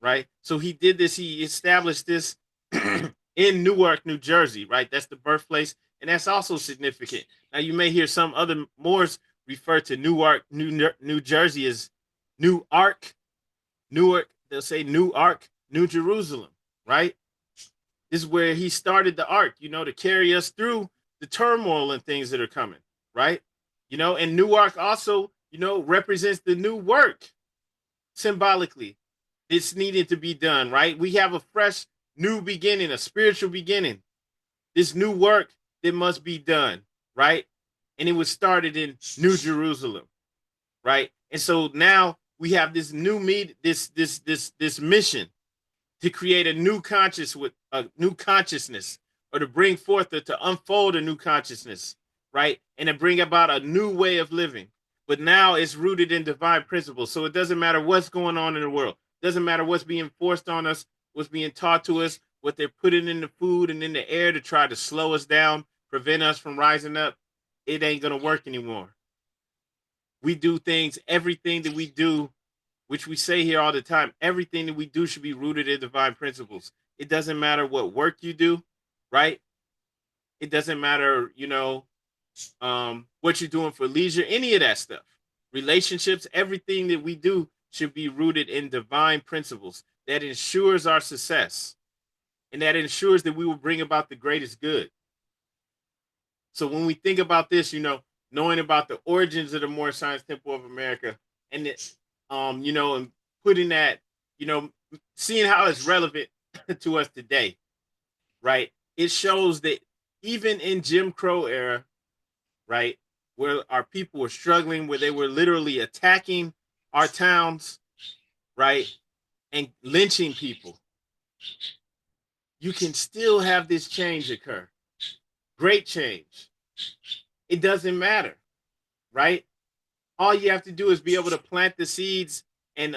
right? So he did this, he established this in Newark, New Jersey, right? That's the birthplace, and that's also significant. Now, you may hear some other Moors refer to Newark, New Jersey as New Ark, Newark, they'll say New Ark, New Jerusalem, right? This is where he started the ark, to carry us through the turmoil and things that are coming, right? And Newark also, represents the new work symbolically. It's needed to be done, right? We have a fresh new beginning, a spiritual beginning. This new work that must be done, right? And it was started in New Jerusalem, right? And so now we have this new this mission to create a new consciousness, or to bring forth to unfold a new consciousness, right? And to bring about a new way of living. But now it's rooted in divine principles. So it doesn't matter what's going on in the world. It doesn't matter what's being forced on us, what's being taught to us, what they're putting in the food and in the air to try to slow us down, prevent us from rising up. It ain't going to work anymore. We do things, everything that we do, which we say here all the time, everything that we do should be rooted in divine principles. It doesn't matter what work you do, right? It doesn't matter, what you're doing for leisure, any of that stuff. Relationships, everything that we do should be rooted in divine principles that ensures our success and that ensures that we will bring about the greatest good. So when we think about this, knowing about the origins of the Moorish Science Temple of America, and it, and putting that, seeing how it's relevant to us today, right? It shows that even in Jim Crow era, right, where our people were struggling, where they were literally attacking our towns, right, and lynching people, you can still have this change occur. Great change. It doesn't matter, right? All you have to do is be able to plant the seeds and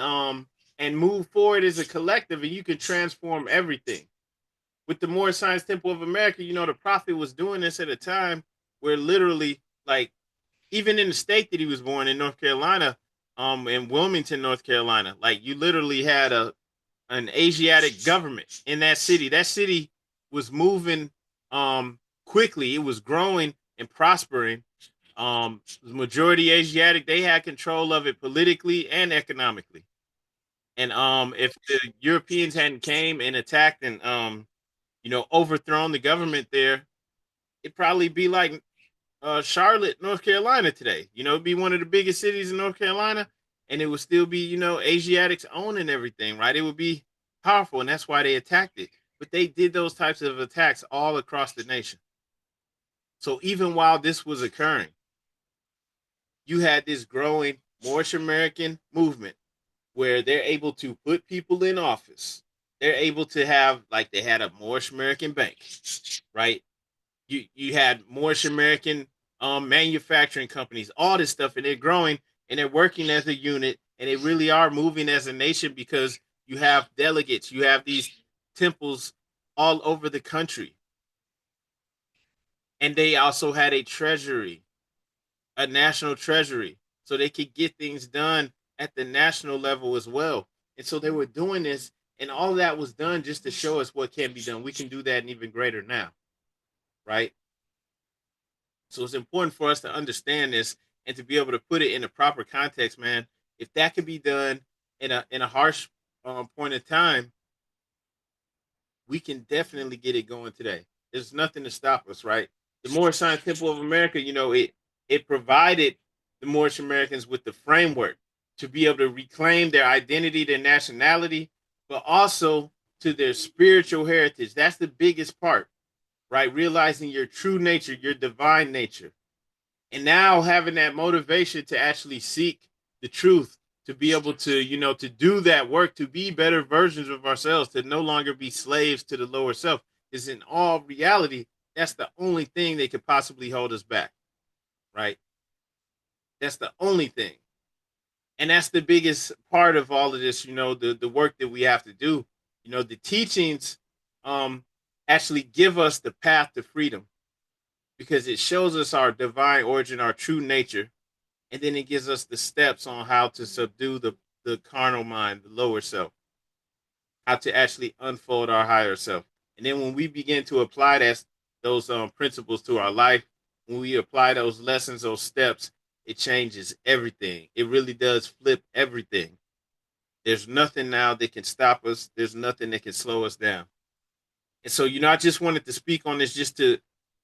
move forward as a collective, and you can transform everything. With the Moorish Science Temple of America, the prophet was doing this at a time where literally, like, even in the state that he was born in, North Carolina, in Wilmington, North Carolina, like, you literally had an Asiatic government in that city. That city was moving quickly. It was growing and prospering. The majority Asiatic, they had control of it politically and economically. And if the Europeans hadn't came and attacked and overthrown the government there, it'd probably be like Charlotte, North Carolina today. It'd be one of the biggest cities in North Carolina, and it would still be, Asiatics owning everything, right? It would be powerful, and that's why they attacked it. But they did those types of attacks all across the nation. So even while this was occurring, you had this growing Moorish American movement where they're able to put people in office. They're able to have, like, they had a Moorish American bank, right? You had Moorish American manufacturing companies, all this stuff, and they're growing and they're working as a unit, and they really are moving as a nation because you have delegates, you have these temples all over the country. And they also had a treasury, a national treasury, so they could get things done at the national level as well. And so they were doing this, and all that was done just to show us what can be done. We can do that and even greater now, right? So it's important for us to understand this and to be able to put it in a proper context, man. If that could be done in a harsh point of time, we can definitely get it going today. There's nothing to stop us, right? The Moorish Science Temple of America, it provided the Moorish Americans with the framework to be able to reclaim their identity, their nationality, but also to their spiritual heritage. That's the biggest part, right? Realizing your true nature, your divine nature. And now having that motivation to actually seek the truth, to be able to, to do that work, to be better versions of ourselves, to no longer be slaves to the lower self, is in all reality, that's the only thing that could possibly hold us back, right? That's the only thing. And that's the biggest part of all of this, the work that we have to do. The teachings actually give us the path to freedom. because it shows us our divine origin, our true nature, and then it gives us the steps on how to subdue the carnal mind, the lower self, how to actually unfold our higher self. And then when we begin to apply those principles to our life, when we apply those lessons, those steps, it changes everything. It really does flip everything. There's nothing now that can stop us. There's nothing that can slow us down. And so, I just wanted to speak on this just to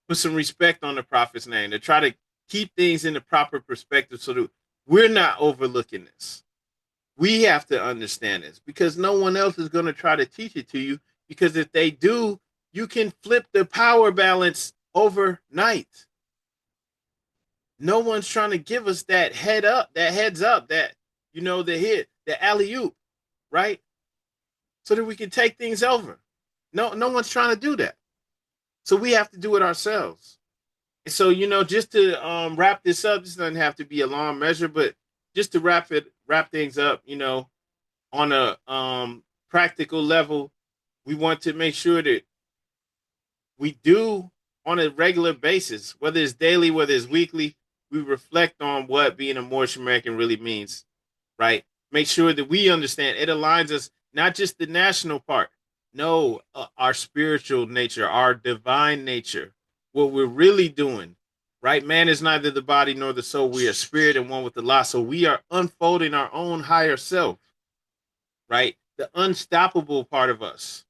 put some respect on the prophet's name, to try to keep things in the proper perspective so that we're not overlooking this. We have to understand this because no one else is going to try to teach it to you. Because if they do, you can flip the power balance overnight. No one's trying to give us that heads up, the hit, the alley oop, right? So that we can take things over. No one's trying to do that. So we have to do it ourselves. And so, just to wrap this up, this doesn't have to be a long measure, but just to wrap things up, on a practical level, we want to make sure that we do on a regular basis, whether it's daily, whether it's weekly, we reflect on what being a Moorish American really means, right? Make sure that we understand it aligns us, not just the national part, no, our spiritual nature, our divine nature, what we're really doing, right? Man is neither the body nor the soul. We are spirit and one with Allah. So we are unfolding our own higher self, right? The unstoppable part of us,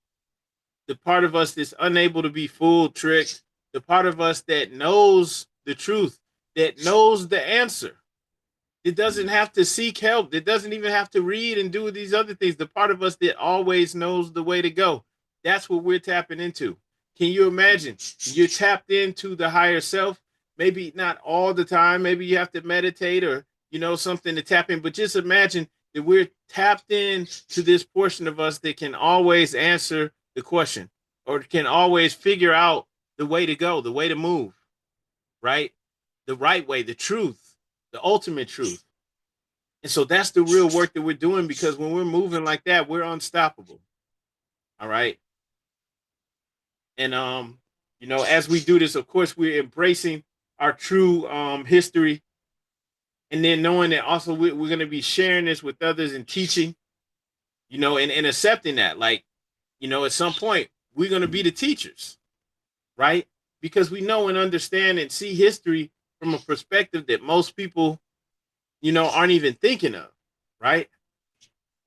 the part of us that's unable to be fooled, tricked, the part of us that knows the truth, that knows the answer. It doesn't have to seek help. It doesn't even have to read and do these other things. The part of us that always knows the way to go. That's what we're tapping into. Can you imagine? You're tapped into the higher self. Maybe not all the time. Maybe you have to meditate or, something to tap in. But just imagine that we're tapped in to this portion of us that can always answer the question or can always figure out the way to go, the way to move, right? The right way, the truth, the ultimate truth. And so that's the real work that we're doing, because when we're moving like that, we're unstoppable. All right. And as we do this, of course, we're embracing our true history, and then knowing that also we're going to be sharing this with others and teaching, and accepting that, like, at some point we're going to be the teachers, right? Because we know and understand and see history from a perspective that most people, aren't even thinking of, right?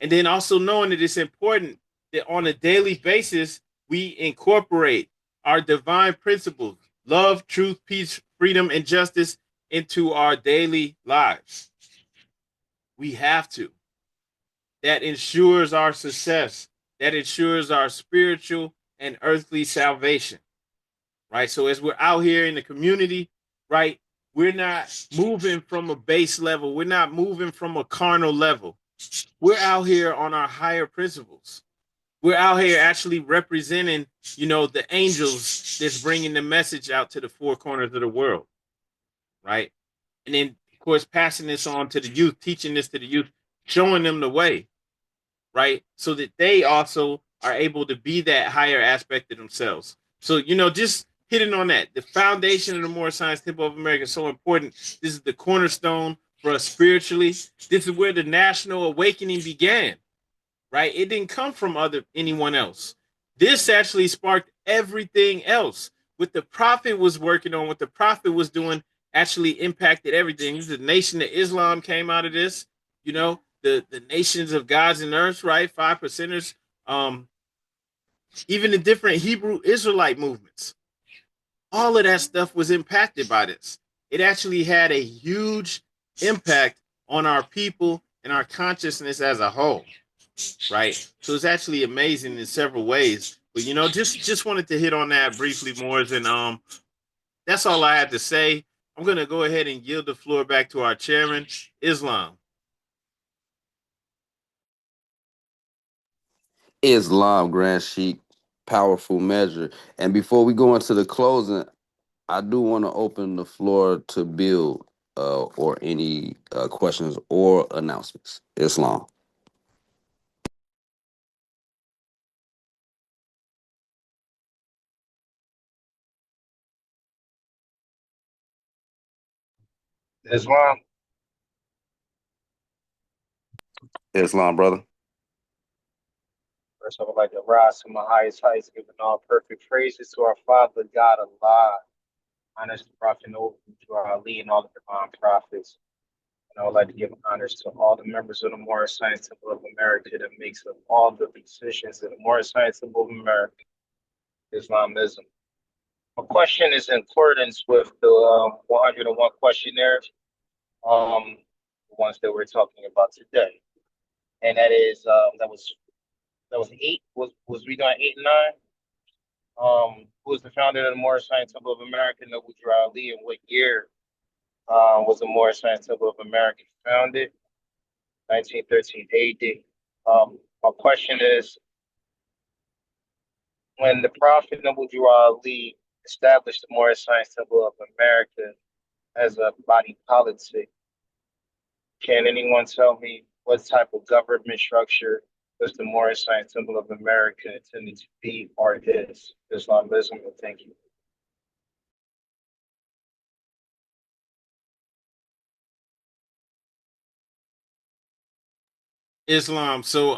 And then also knowing that it's important that on a daily basis, we incorporate our divine principles, love, truth, peace, freedom, and justice into our daily lives. We have to. That ensures our success. That ensures our spiritual and earthly salvation, right? So as we're out here in the community, right, we're not moving from a base level. We're not moving from a carnal level. We're out here on our higher principles. We're out here actually representing, the angels that's bringing the message out to the four corners of the world, right? And then, of course, passing this on to the youth, teaching this to the youth, showing them the way, right? So that they also are able to be that higher aspect of themselves. So, just hitting on that. The foundation of the Moorish Science Temple of America is so important. This is the cornerstone for us spiritually. This is where the national awakening began, right? It didn't come from anyone else. This actually sparked everything else. What the prophet was working on, what the prophet was doing, actually impacted everything. The Nation of Islam came out of this, the nations of gods and earth, right? 5%ers, even the different Hebrew Israelite movements. All of that stuff was impacted by this. It actually had a huge impact on our people and our consciousness as a whole, right? So it's actually amazing in several ways. But just wanted to hit on that briefly, more, and that's all I had to say. I'm gonna go ahead and yield the floor back to our chairman, Islam. Islam, Grand Sheik, powerful measure. And before we go into the closing, I do want to open the floor to Bill or any questions or announcements. Islam. Islam. Islam, brother. First, I would like to rise to my highest heights, giving all perfect praises to our Father, God, Allah. Honors to Prophet Noah, to our Ali, and all the divine prophets. And I would like to give honors to all the members of the Moorish Science Temple of America that makes up all the decisions of the Moorish Science Temple of America, Islamism. My question is in accordance with the 101 questionnaire, the ones that we're talking about today, and that is that was eight. Was we doing 8 and 9? Who was the founder of the Moorish Science Temple of America? Noble Drew Ali, and what year was the Moorish Science Temple of America founded? 1913 AD. My question is, when the Prophet Noble Drew Ali established the Moorish Science Temple of America as a body politic, can anyone tell me what type of government structure was the Moorish Science Temple of America intended to be or is? Islamism. Thank you. Islam. So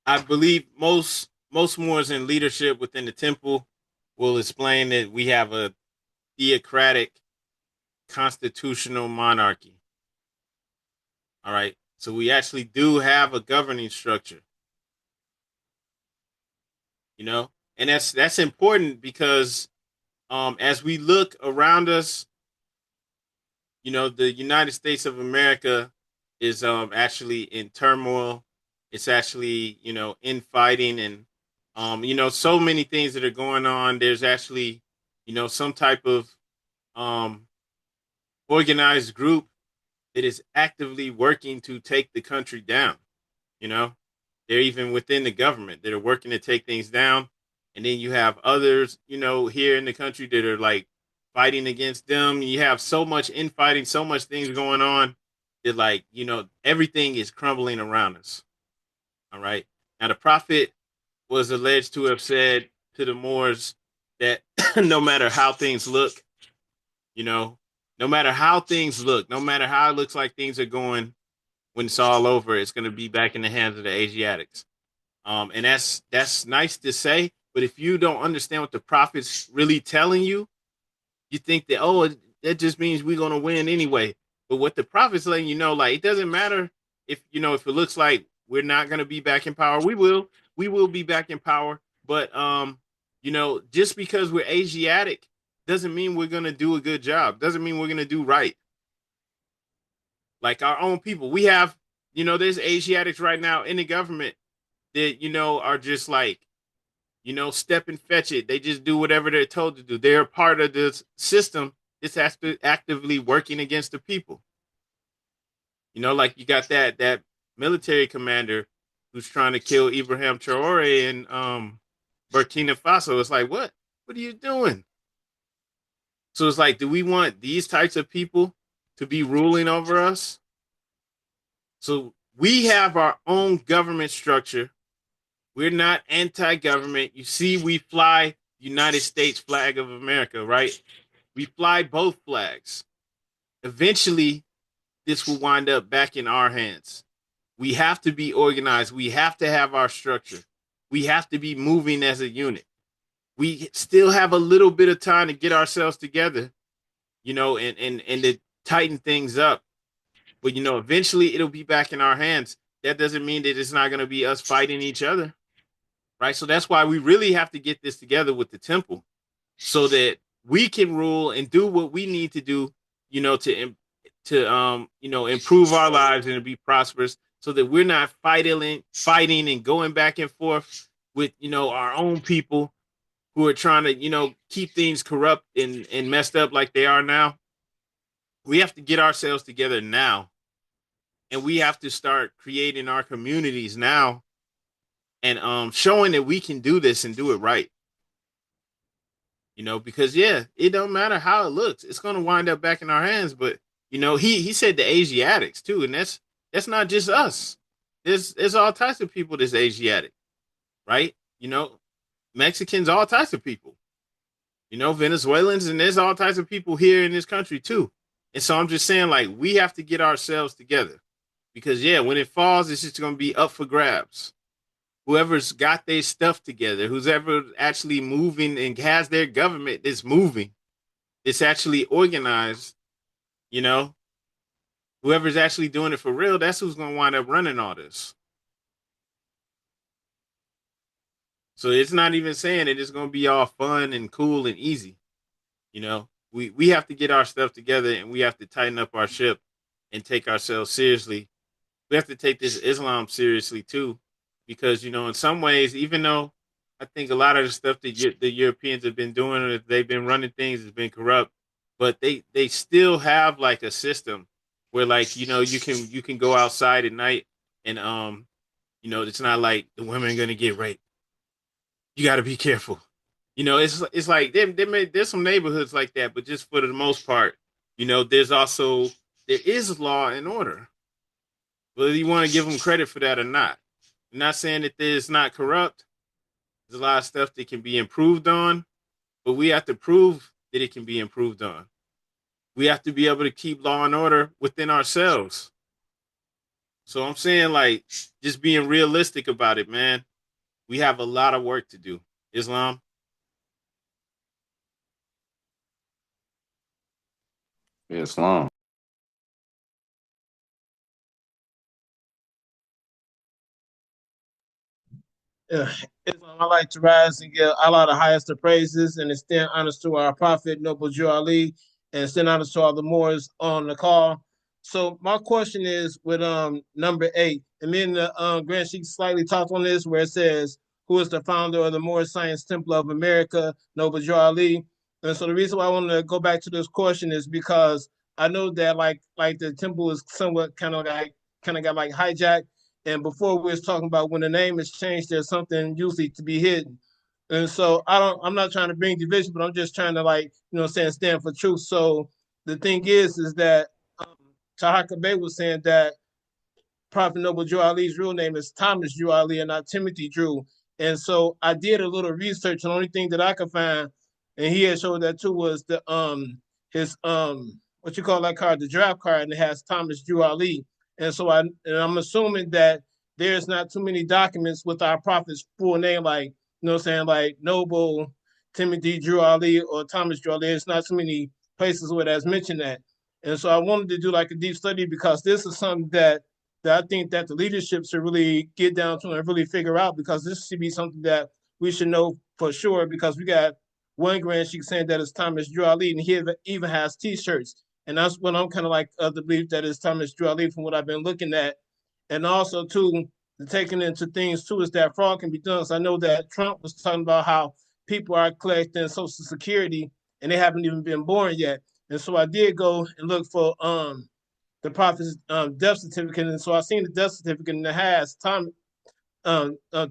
I believe most Moors in leadership within the temple will explain that we have a theocratic constitutional monarchy. All right. So we actually do have a governing structure. You know, and that's important because as we look around us, you know, the United States of America is actually in turmoil. It's actually, you know, infighting and you know, so many things that are going on. There's actually, you know, some type of um organized group that is actively working to take the country down. You know, they're even within the government that are working to take things down. And then you have others, you know, here in the country that are like fighting against them. You have so much infighting, so much things going on that, like, you know, everything is crumbling around us. All right. Now, the prophet was alleged to have said to the Moors that no matter how things look, you know, no matter how things look, no matter how it looks like things are going, when it's all over, it's going to be back in the hands of the Asiatics. And that's nice to say, but if you don't understand what the prophet's really telling you, you think that, oh, that just means we're going to win anyway. But what the prophet's letting you know, like, it doesn't matter if, you know, if it looks like we're not going to be back in power. We will be back in power. But you know, just because we're Asiatic doesn't mean we're going to do a good job. Doesn't mean we're going to do right. Like our own people, we have, you know, there's Asiatics right now in the government that, you know, are just like, you know, step and fetch it. They just do whatever they're told to do. They're part of this system that's actively working against the people. You know, like you got that military commander who's trying to kill Ibrahim Traore in Burkina Faso. It's like, what? What are you doing? So it's like, do we want these types of people to be ruling over us? So we have our own government structure. We're not anti-government. You see, we fly United States flag of America, right? We fly both flags. Eventually, this will wind up back in our hands. We have to be organized. We have to have our structure. We have to be moving as a unit. We still have a little bit of time to get ourselves together, you know, and to tighten things up. But, you know, eventually it'll be back in our hands. That doesn't mean that it's not going to be us fighting each other. Right. So that's why we really have to get this together with the temple so that we can rule and do what we need to do, you know, to you know, improve our lives and to be prosperous so that we're not fighting and going back and forth with, you know, our own people who are trying to, you know, keep things corrupt and messed up like they are now. We have to get ourselves together now. And we have to start creating our communities now and showing that we can do this and do it right. You know, because yeah, it don't matter how it looks. It's gonna wind up back in our hands. But you know, he said the Asiatics too, and that's not just us. There's all types of people that's Asiatic, right? You know, Mexicans, all types of people. You know, Venezuelans, and there's all types of people here in this country too. And so I'm just saying, like, we have to get ourselves together because, yeah, when it falls, it's just going to be up for grabs. Whoever's got their stuff together, who's ever actually moving and has their government that's moving, it's actually organized, you know, whoever's actually doing it for real, that's who's going to wind up running all this. So it's not even saying that it's going to be all fun and cool and easy. You know, we have to get our stuff together and we have to tighten up our ship and take ourselves seriously. We have to take this Islam seriously too, because in some ways, even though I think a lot of the stuff that the Europeans have been doing, they've been running things, has been corrupt, but they still have like a system where like you can go outside at night and it's not like the women are gonna get raped. You got to be careful. It's like there's some neighborhoods like that, but just for the most part, there is law and order. Whether you want to give them credit for that or not. I'm not saying that it's not corrupt. There's a lot of stuff that can be improved on, but we have to prove that it can be improved on. We have to be able to keep law and order within ourselves. So I'm saying, like, just being realistic about it, man. We have a lot of work to do. Islam. Islam. uh, Islam, I like to rise and give Allah the highest of praises and extend honors to our Prophet, Noble Jew Ali, and extend honors to all the Moors on the call. So my question is with number 8, and me and the Grand Sheik slightly talked on this where it says, who is the founder of the Moorish Science Temple of America, Noble Jew Ali. And so the reason why I wanted to go back to this question is because I know that like the temple is somewhat kind of got like hijacked, and before we was talking about when the name is changed, there's something usually to be hidden. And so I'm not trying to bring division, but I'm just trying to stand for truth. So the thing is that um, Tahaka Bey was saying that Prophet Noble Drew Ali's real name is Thomas Drew Ali and not Timothy Drew. And so I did a little research, and the only thing that I could find, and he had showed that too, was the his what you call that card, the draft card, and it has Thomas Drew Ali. And so I'm assuming that there's not too many documents with our prophet's full name, like saying like Noble Timothy Drew Ali or Thomas Drew Ali. It's not too many places where that's mentioned that. And so I wanted to do like a deep study because this is something that I think that the leadership should really get down to and really figure out, because this should be something that we should know for sure, because we got one Grand Sheik saying that it's Thomas Drew Ali, and he even has T-shirts. And that's what I'm kind of like of the belief that it's Thomas Drew Ali from what I've been looking at. And also, too, taking into things, too, is that fraud can be done. So I know that Trump was talking about how people are collecting Social Security and they haven't even been born yet. And so I did go and look for the prophet's death certificate, and so I seen the death certificate, and it has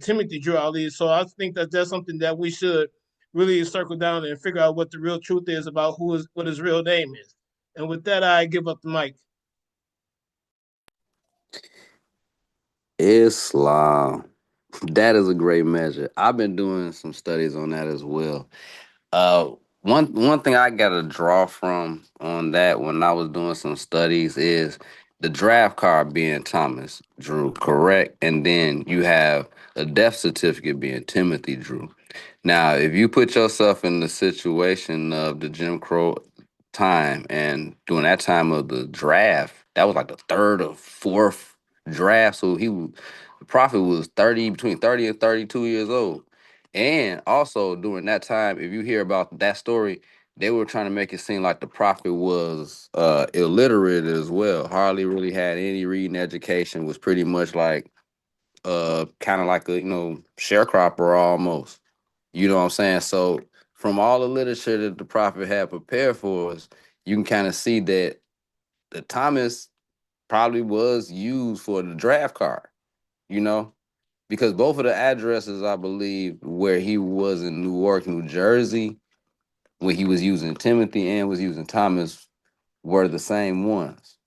Timothy Drew Ali. So I think that that's something that we should really circle down and figure out what the real truth is about what his real name is. And with that, I give up the mic. Islam. That is a great measure. I've been doing some studies on that as well. Uh, one thing I got to draw from on that when I was doing some studies is the draft card being Thomas Drew, correct? And then you have a death certificate being Timothy Drew. Now, if you put yourself in the situation of the Jim Crow time and during that time of the draft, that was like the third or fourth draft. So the prophet was 30, between 30 and 32 years old. And also during that time, if you hear about that story, they were trying to make it seem like the prophet was illiterate as well. Hardly really had any reading education, was pretty much like kind of like a sharecropper almost. You know what I'm saying? So from all the literature that the prophet had prepared for us, you can kind of see that the Thomas probably was used for the draft card, you know? Because both of the addresses, I believe, where he was in Newark, New Jersey, when he was using Timothy and was using Thomas, were the same ones.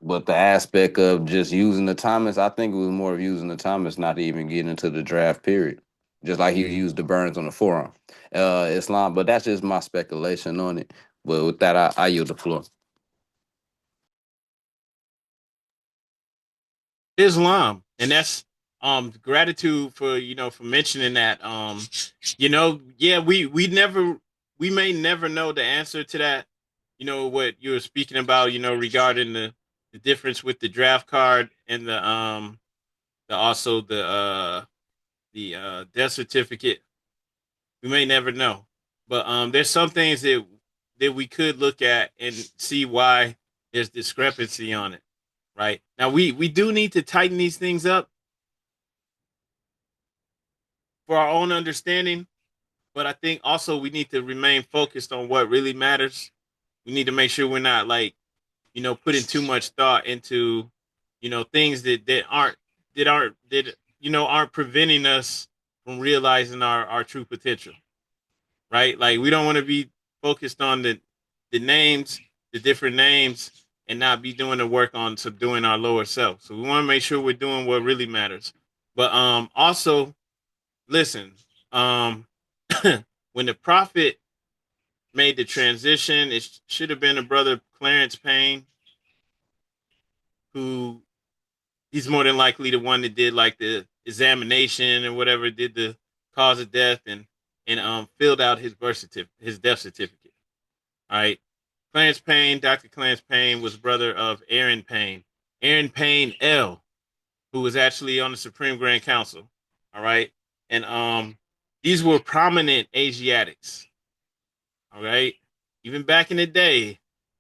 But the aspect of just using the Thomas, I think it was more of using the Thomas, not even getting into the draft period. Just like he used the Burns on the forearm. Islam, but that's just my speculation on it. But with that, I yield the floor. Islam, and that's gratitude for for mentioning that. Yeah, we may never know the answer to that. What you were speaking about, regarding the difference with the draft card and the death certificate. We may never know, but there's some things that we could look at and see why there's discrepancy on it. Right now, we do need to tighten these things up for our own understanding, but I think also we need to remain focused on what really matters. We need to make sure we're not like, putting too much thought into, things that aren't preventing us from realizing our true potential. Right? Like we don't want to be focused on the names, the different names, and not be doing the work on subduing our lower self. So we want to make sure we're doing what really matters. But also listen, um when the prophet made the transition, it should have been a brother Clarence Payne, who he's more than likely the one that did like the examination or whatever, did the cause of death and filled out his his death certificate. All right. Clarence Payne, Dr. Clarence Payne was brother of Aaron Payne. Aaron Payne L, who was actually on the Supreme Grand Council. All right. And these were prominent Asiatics. All right. Even back in the day,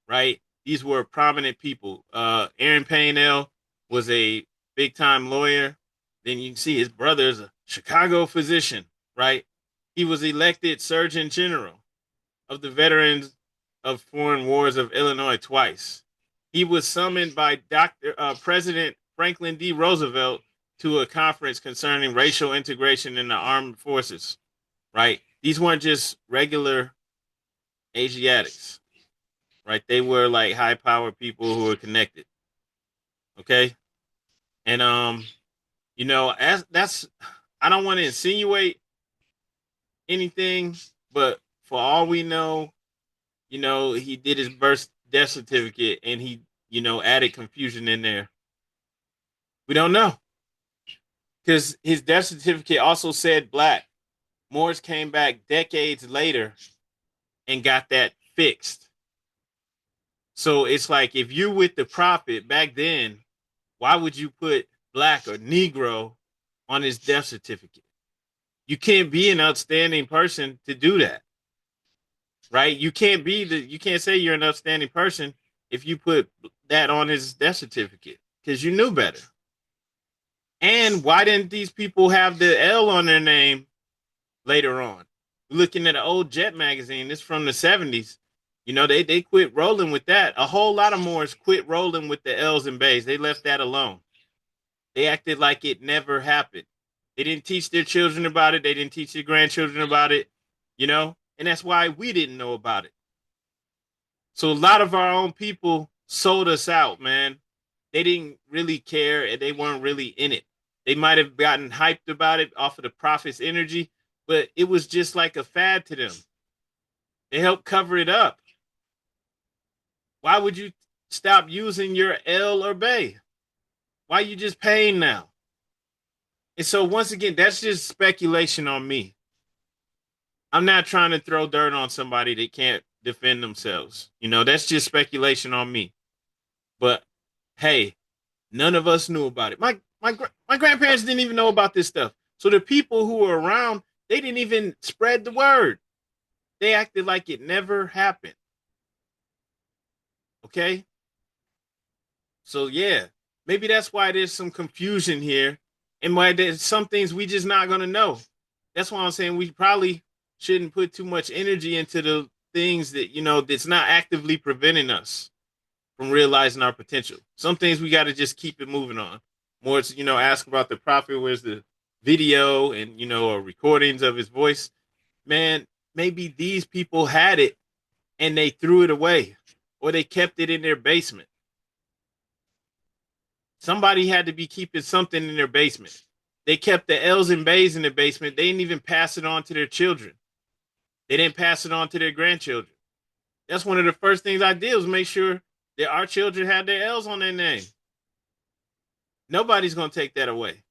right? These were prominent people. Aaron Payne L was a big time lawyer. Then you can see his brother is a Chicago physician, right? He was elected Surgeon General of the Veterans of Foreign Wars of Illinois twice. He was summoned by President Franklin D. Roosevelt to a conference concerning racial integration in the armed forces, right? These weren't just regular Asiatics, right? They were like high power people who were connected. Okay. And as that's I don't want to insinuate anything, but for all we know, he did his birth death certificate and he, added confusion in there. We don't know. Because his death certificate also said black. Morris came back decades later and got that fixed. So it's like if you're with the prophet back then, why would you put black or Negro on his death certificate? You can't be an outstanding person to do that. Right? You can't say you're an outstanding person if you put that on his death certificate because you knew better. And why didn't these people have the L on their name later on? Looking at an old Jet magazine, this from the 70s. They quit rolling with that. A whole lot of Moors quit rolling with the L's and B's. They left that alone. They acted like it never happened. They didn't teach their children about it. They didn't teach their grandchildren about it, and that's why we didn't know about it. So a lot of our own people sold us out, man. They didn't really care and they weren't really in it. They might have gotten hyped about it off of the prophet's energy, but it was just like a fad to them. They helped cover it up. Why would you stop using your L or Bay? Why are you just paying now? And so once again, that's just speculation on me. I'm not trying to throw dirt on somebody that can't defend themselves. That's just speculation on me. But hey, none of us knew about it. My grandparents didn't even know about this stuff. So the people who were around, they didn't even spread the word. They acted like it never happened. Okay? So yeah, maybe that's why there's some confusion here and why there's some things we just not going to know. That's why I'm saying we probably shouldn't put too much energy into the things that, that's not actively preventing us from realizing our potential. Some things we got to just keep it moving on. More to, ask about the prophet, where's the video and, or recordings of his voice. Man, maybe these people had it and they threw it away or they kept it in their basement. Somebody had to be keeping something in their basement. They kept the L's and B's in their basement. They didn't even pass it on to their children. They didn't pass it on to their grandchildren. That's one of the first things I did was make sure that our children had their L's on their name. Nobody's going to take that away.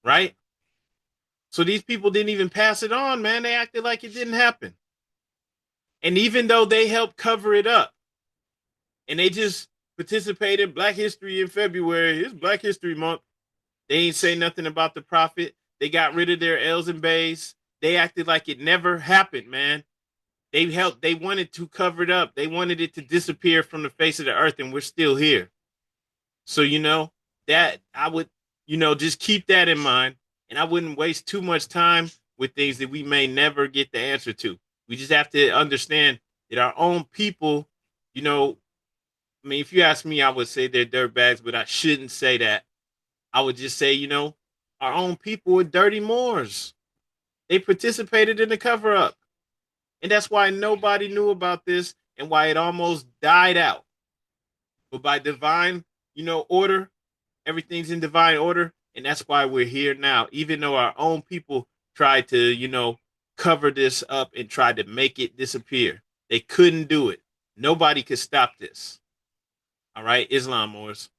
Right? So these people didn't even pass it on, man. They acted like it didn't happen. And even though they helped cover it up and they just participated Black History in February, it's Black History Month. They ain't say nothing about the prophet. They got rid of their L's and B's. They acted like it never happened, man. They wanted to cover it up. They wanted it to disappear from the face of the earth, and we're still here. So, that I would, just keep that in mind. And I wouldn't waste too much time with things that we may never get the answer to. We just have to understand that our own people, if you ask me, I would say they're dirtbags, but I shouldn't say that. I would just say, our own people are dirty Moors. They participated in the cover up. And that's why nobody knew about this and why it almost died out. But by divine, order, everything's in divine order. And that's why we're here now. Even though our own people tried to, cover this up and tried to make it disappear. They couldn't do it. Nobody could stop this. All right, Islam Moors.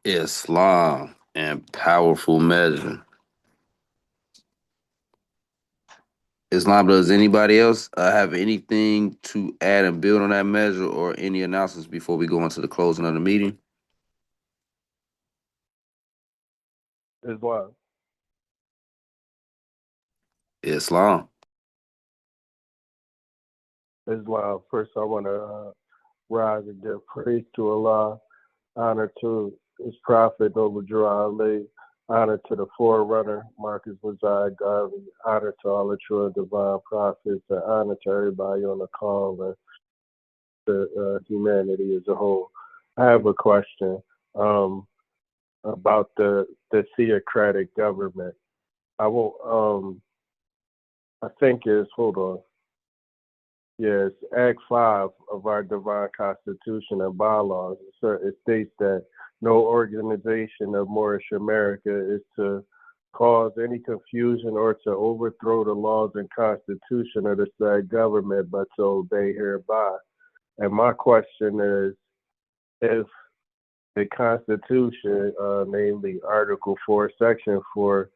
Islam and powerful measure. Islam, does anybody else have anything to add and build on that measure or any announcements before we go into the closing of the meeting? Islam. Islam. Islam. First, I want to rise and give praise to Allah, honor to His Prophet Noble Drew Ali, honor to the forerunner Marcus Mosiah Garvey, honor to all the true and divine prophets, and honor to everybody on the call and to humanity as a whole. I have a question about the theocratic government. I won't. I think it's hold on. Yes, Act 5 of our divine constitution and bylaws. It states that no organization of Moorish America is to cause any confusion or to overthrow the laws and constitution of the said government, but to obey hereby. And my question is, if the Constitution, namely Article 4, Section 4,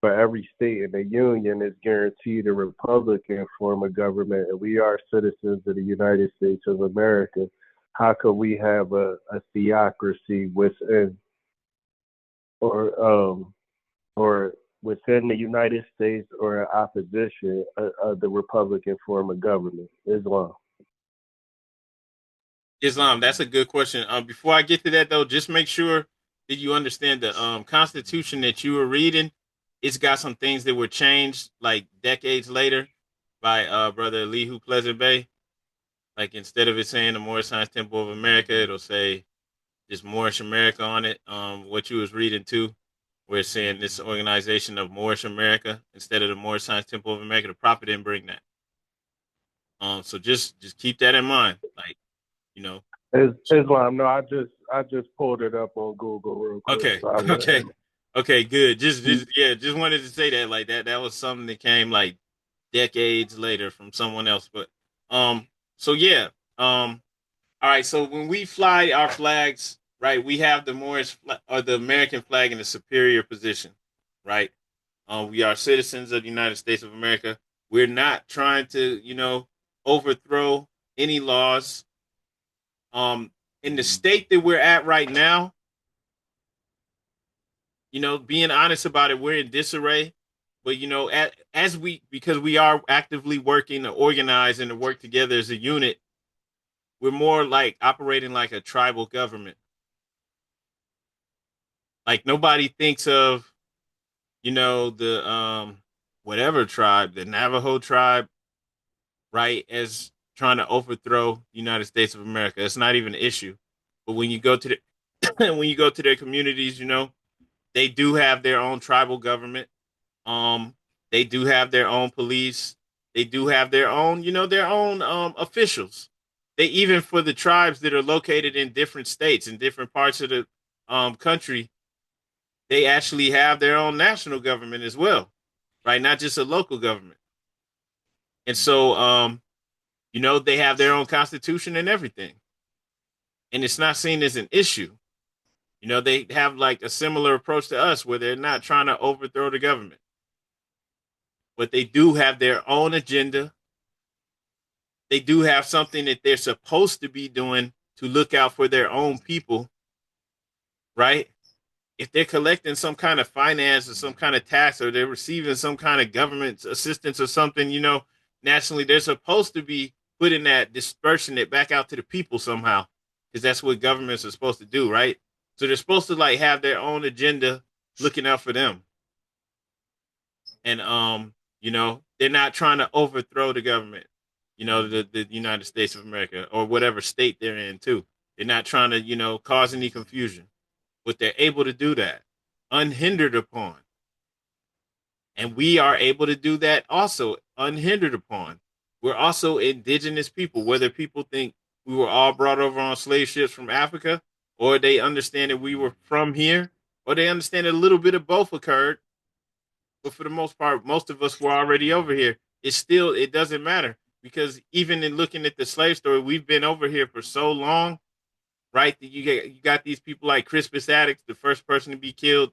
for every state in the Union is guaranteed a Republican form of government, and we are citizens of the United States of America, how could we have a theocracy within or within the United States or in opposition of the Republican form of government? Islam, that's a good question. Before I get to that, though, just make sure that you understand the Constitution that you were reading. It's got some things that were changed like decades later by Brother Elihu Pleasant Bay. Like instead of it saying the Moorish Science Temple of America, it'll say just Moorish America on it. What you was reading too, where it's saying this organization of Moorish America instead of the Moorish Science Temple of America. The prophet didn't bring that. So just keep that in mind. Like, Islam. No, I just pulled it up on Google real quick. Okay. So Okay, good. Just wanted to say that like that was something that came like decades later from someone else. But so yeah. All right, so when we fly our flags, right, we have the Moorish or the American flag in a superior position, right? We are citizens of the United States of America. We're not trying to, overthrow any laws. In the state that we're at right now, being honest about it, we're in disarray. But because we are actively working to organize and to work together as a unit, we're more like operating like a tribal government. Like nobody thinks of, the whatever tribe, the Navajo tribe, right, as trying to overthrow the United States of America. It's not even an issue. But when you go to their communities, they do have their own tribal government. They do have their own police. They do have their own, officials. They even for the tribes that are located in different states in different parts of the country, they actually have their own national government as well, right? Not just a local government. And so, they have their own constitution and everything. And it's not seen as an issue. They have like a similar approach to us where they're not trying to overthrow the government, but they do have their own agenda. They do have something that they're supposed to be doing to look out for their own people, right? If they're collecting some kind of finance or some kind of tax, or they're receiving some kind of government assistance or something, nationally, they're supposed to be putting that, dispersing it back out to the people somehow, because that's what governments are supposed to do, right? So they're supposed to like have their own agenda looking out for them. And they're not trying to overthrow the government, the United States of America or whatever state they're in too. They're not trying to, cause any confusion. But they're able to do that unhindered upon. And we are able to do that also unhindered upon. We're also indigenous people, whether people think we were all brought over on slave ships from Africa, or they understand that we were from here, or they understand that a little bit of both occurred. But for the most part, most of us were already over here. It doesn't matter, because even in looking at the slave story, we've been over here for so long, right? That you got these people like Crispus Attucks, the first person to be killed,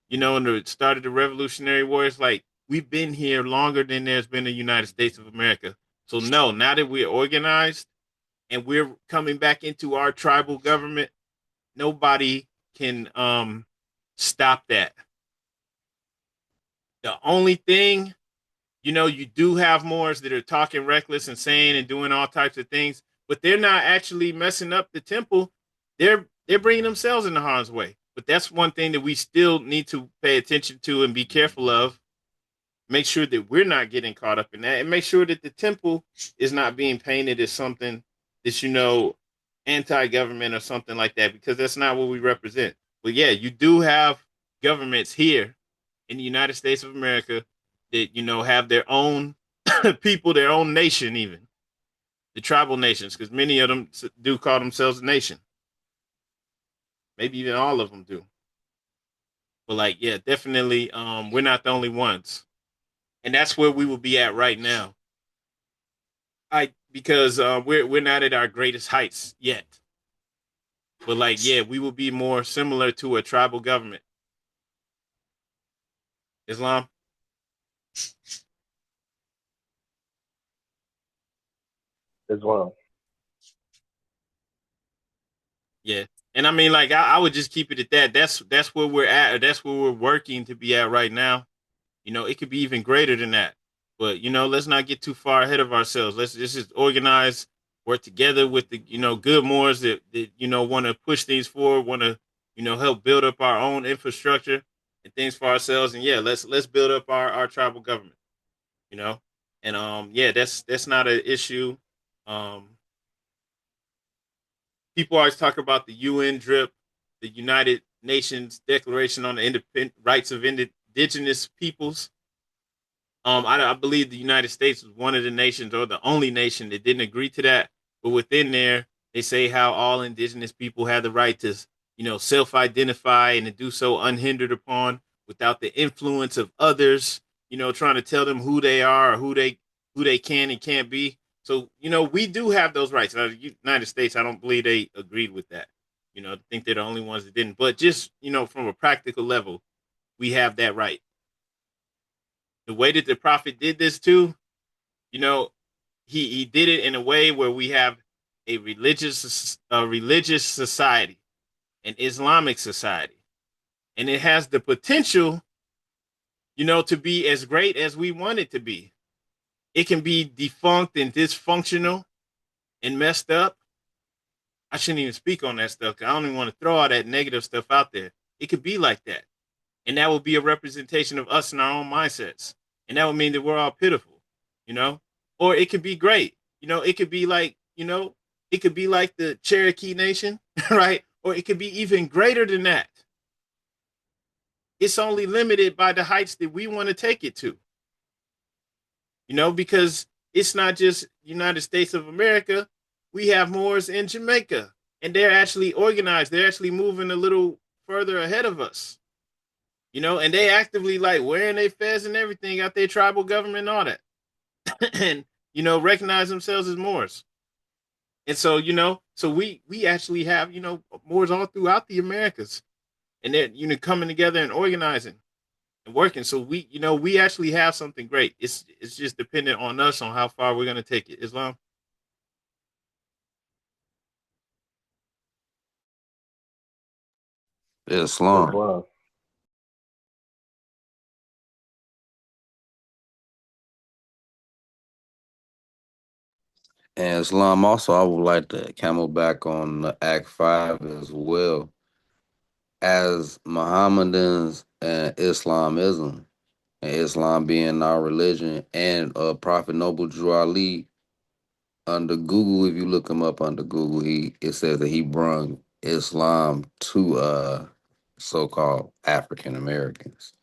in the start of the Revolutionary War. It's like we've been here longer than there's been a United States of America. So no, now that we're organized and we're coming back into our tribal government, nobody can stop that. The only thing, you do have Moors that are talking reckless and saying and doing all types of things, but they're not actually messing up the temple. They're bringing themselves into harm's way. But that's one thing that we still need to pay attention to and be careful of. Make sure that we're not getting caught up in that, and make sure that the temple is not being painted as something that's, anti-government or something like that, because that's not what we represent. But yeah, you do have governments here in the United States of America that, have their own people, their own nation, even the tribal nations, because many of them do call themselves a nation. Maybe even all of them do. But yeah, definitely, we're not the only ones, and that's where we will be at right now. Because we're not at our greatest heights yet. But yeah, we will be more similar to a tribal government. Islam. Islam. Yeah. And I mean, I would just keep it at that. That's where we're at, or that's where we're working to be at right now. It could be even greater than that. But, let's not get too far ahead of ourselves. Let's just organize, work together with the, good Moors that want to push things forward, want to, help build up our own infrastructure and things for ourselves. And yeah, let's build up our tribal government, And yeah, that's not an issue. People always talk about the UN DRIP, the United Nations Declaration on the Rights of Indigenous Peoples. I believe the United States was one of the nations, or the only nation, that didn't agree to that. But within there, they say how all indigenous people have the right to, self-identify and to do so unhindered upon, without the influence of others, trying to tell them who they are or who they can and can't be. So, we do have those rights. Now, the United States, I don't believe they agreed with that. I think they're the only ones that didn't. But just, from a practical level, we have that right. The way that the prophet did this too, he did it in a way where we have a religious society, an Islamic society, and it has the potential, to be as great as we want it to be. It can be defunct and dysfunctional and messed up. I shouldn't even speak on that stuff, because I don't even want to throw all that negative stuff out there. It could be like that. And that would be a representation of us and our own mindsets. And that would mean that we're all pitiful, Or it could be great. It could be like, it could be like the Cherokee Nation, right? Or it could be even greater than that. It's only limited by the heights that we want to take it to. Because it's not just United States of America. We have Moors in Jamaica, and they're actually organized. They're actually moving a little further ahead of us. And they actively like wearing their fez and everything, got their tribal government and all that, and recognize themselves as Moors. And so so we actually have Moors all throughout the Americas, and they're coming together and organizing and working. So we actually have something great. It's just dependent on us on how far we're gonna take it. Islam. Islam. Islam. And Islam also, I would like to camel back on the Act 5 as well. As Mohammedans and Islamism, and Islam being our religion, and Prophet Noble Drew Ali, under Google, if you look him up under Google, it says that he brung Islam to so-called African Americans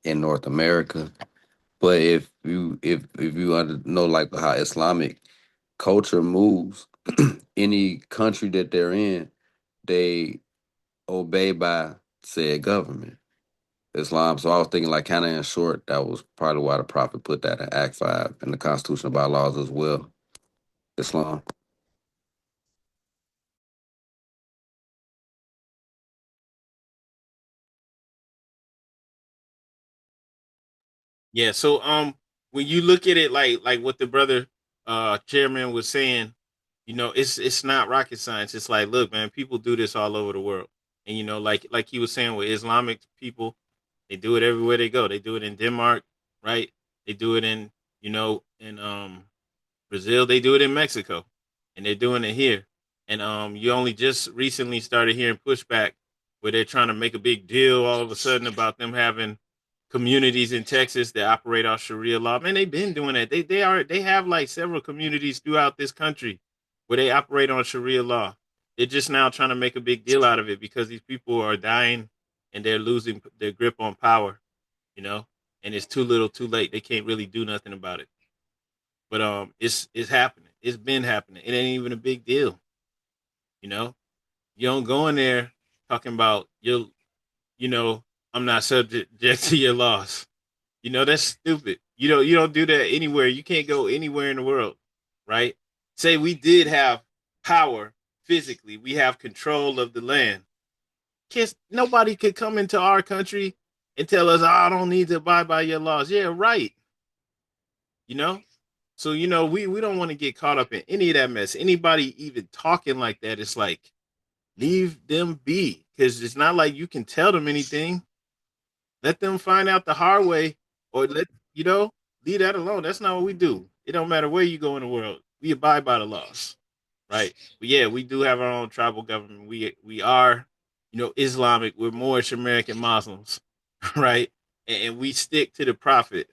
in North America. But if you know like how Islamic culture moves, any country that they're in, they obey by said government. Islam. So I was thinking like kind of in short, that was probably why the Prophet put that in Act 5 in the constitutional bylaws as well. Islam. Yeah. So when you look at it like what the brother chairman was saying, it's not rocket science. It's like, look, man, people do this all over the world. And like he was saying with Islamic people, they do it everywhere they go. They do it in Denmark, right? They do it in Brazil, they do it in Mexico, and they're doing it here. And you only just recently started hearing pushback where they're trying to make a big deal all of a sudden about them having communities in Texas that operate off Sharia law. Man, they've been doing that. They have like several communities throughout this country where they operate on Sharia law. They're just now trying to make a big deal out of it because these people are dying and they're losing their grip on power, you know, and it's too little, too late. They can't really do nothing about it. But it's happening. It's been happening. It ain't even a big deal, you know. You don't go in there talking about you know, I'm not subject to your laws. That's stupid. You don't do that anywhere. You can't go anywhere in the world, right? Say we did have power physically, we have control of the land. Nobody could come into our country and tell us, oh, I don't need to abide by your laws. Yeah, right. You know? So, we don't want to get caught up in any of that mess. Anybody even talking like that, it's like, leave them be. Because it's not like you can tell them anything. Let them find out the hard way, or you know leave that alone. That's not what we do. It don't matter where you go in the world. We abide by the laws, right? But yeah, we do have our own tribal government. We are, Islamic. We're Moorish American Muslims, right? And we stick to the Prophet.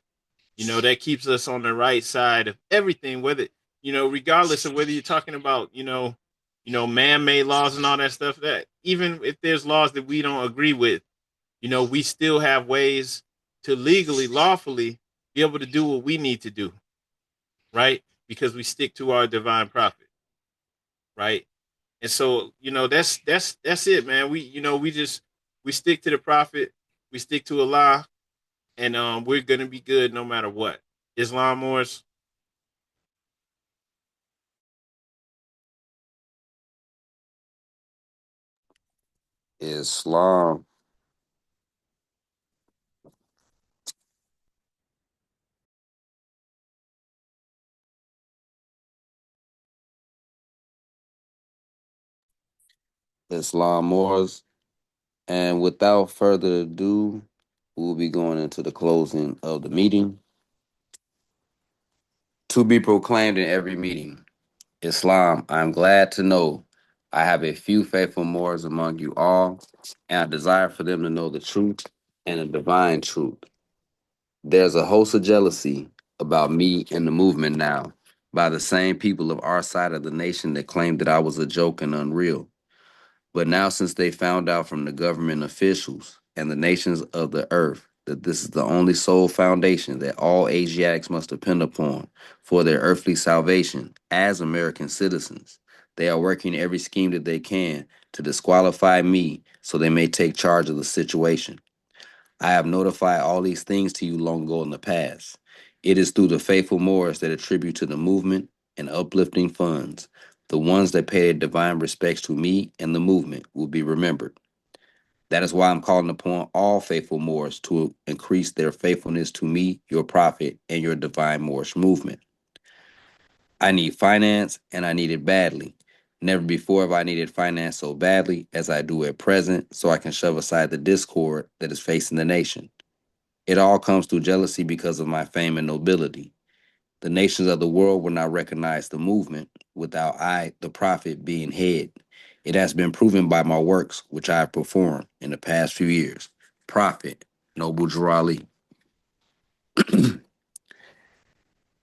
That keeps us on the right side of everything. Whether regardless of whether you're talking about man-made laws and all that stuff. That even if there's laws that we don't agree with, we still have ways to legally, lawfully be able to do what we need to do, right? Because we stick to our divine prophet, right? And so, that's it, man. We stick to the prophet, we stick to Allah, and we're gonna be good no matter what. Islam Moors. Islam. Islam Moors. And without further ado, we'll be going into the closing of the meeting. To be proclaimed in every meeting. Islam, I am glad to know I have a few faithful Moors among you all, and I desire for them to know the truth and the divine truth. There's a host of jealousy about me and the movement now by the same people of our side of the nation that claimed that I was a joke and unreal. But now, since they found out from the government officials and the nations of the earth that this is the only sole foundation that all Asiatics must depend upon for their earthly salvation as American citizens, they are working every scheme that they can to disqualify me so they may take charge of the situation. I have notified all these things to you long ago in the past. It is through the faithful Moors that attribute to the movement and uplifting funds. The ones that pay their divine respects to me and the movement will be remembered. That is why I'm calling upon all faithful Moors to increase their faithfulness to me, your prophet, and your divine Moorish movement. I need finance, and I need it badly. Never before have I needed finance so badly as I do at present, so I can shove aside the discord that is facing the nation. It all comes through jealousy because of my fame and nobility. The nations of the world will not recognize the movement without I, the prophet, being head. It has been proven by my works, which I have performed in the past few years. Prophet, Noble Jurali.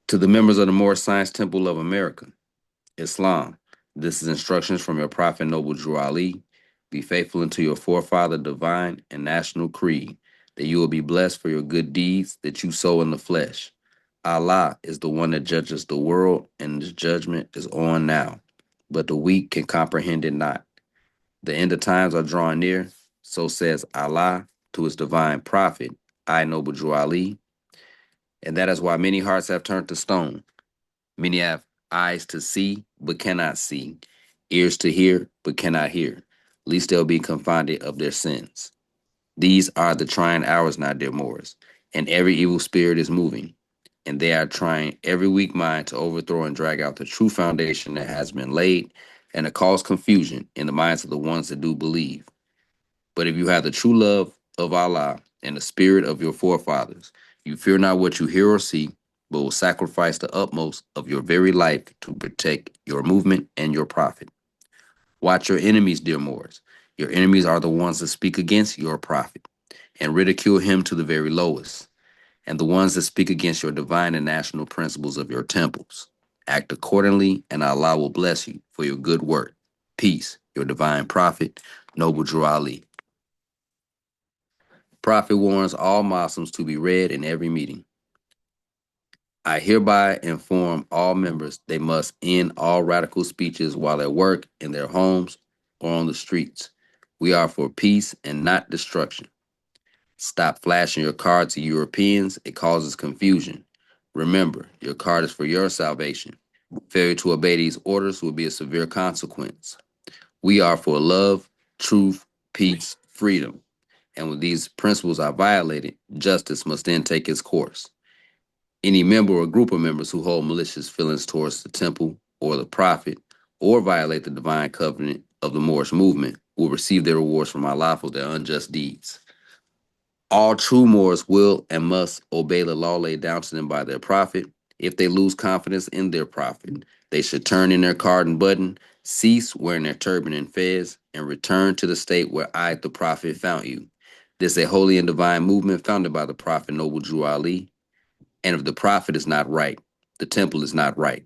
To the members of the Moorish Science Temple of America, Islam. This is instructions from your prophet Noble Drew Ali. Be faithful unto your forefather divine and national creed, that you will be blessed for your good deeds that you sow in the flesh. Allah is the one that judges the world, and his judgment is on now. But the weak can comprehend it not. The end of times are drawing near, so says Allah to his divine prophet, I Noble Drew Ali. And that is why many hearts have turned to stone. Many have eyes to see, but cannot see, ears to hear, but cannot hear, lest they'll be confounded of their sins. These are the trying hours now, dear Moors, and every evil spirit is moving, and they are trying every weak mind to overthrow and drag out the true foundation that has been laid, and to cause confusion in the minds of the ones that do believe. But if you have the true love of Allah and the spirit of your forefathers, you fear not what you hear or see, but will sacrifice the utmost of your very life to protect your movement and your prophet. Watch your enemies, dear Moors. Your enemies are the ones that speak against your prophet and ridicule him to the very lowest, and the ones that speak against your divine and national principles of your temples. Act accordingly, and Allah will bless you for your good work. Peace, your divine prophet, Noble Drew Ali. Prophet warns all Muslims to be read in every meeting. I hereby inform all members they must end all radical speeches while at work, in their homes, or on the streets. We are for peace and not destruction. Stop flashing your card to Europeans. It causes confusion. Remember, your card is for your salvation. Failure to obey these orders will be a severe consequence. We are for love, truth, peace, freedom. And when these principles are violated, justice must then take its course. Any member or group of members who hold malicious feelings towards the temple or the prophet or violate the divine covenant of the Moorish movement will receive their rewards from Allah for their unjust deeds. All true Moors will and must obey the law laid down to them by their prophet. If they lose confidence in their prophet, they should turn in their card and button, cease wearing their turban and fez, and return to the state where I, the prophet, found you. This is a holy and divine movement founded by the prophet Noble Drew Ali. And if the prophet is not right, the temple is not right.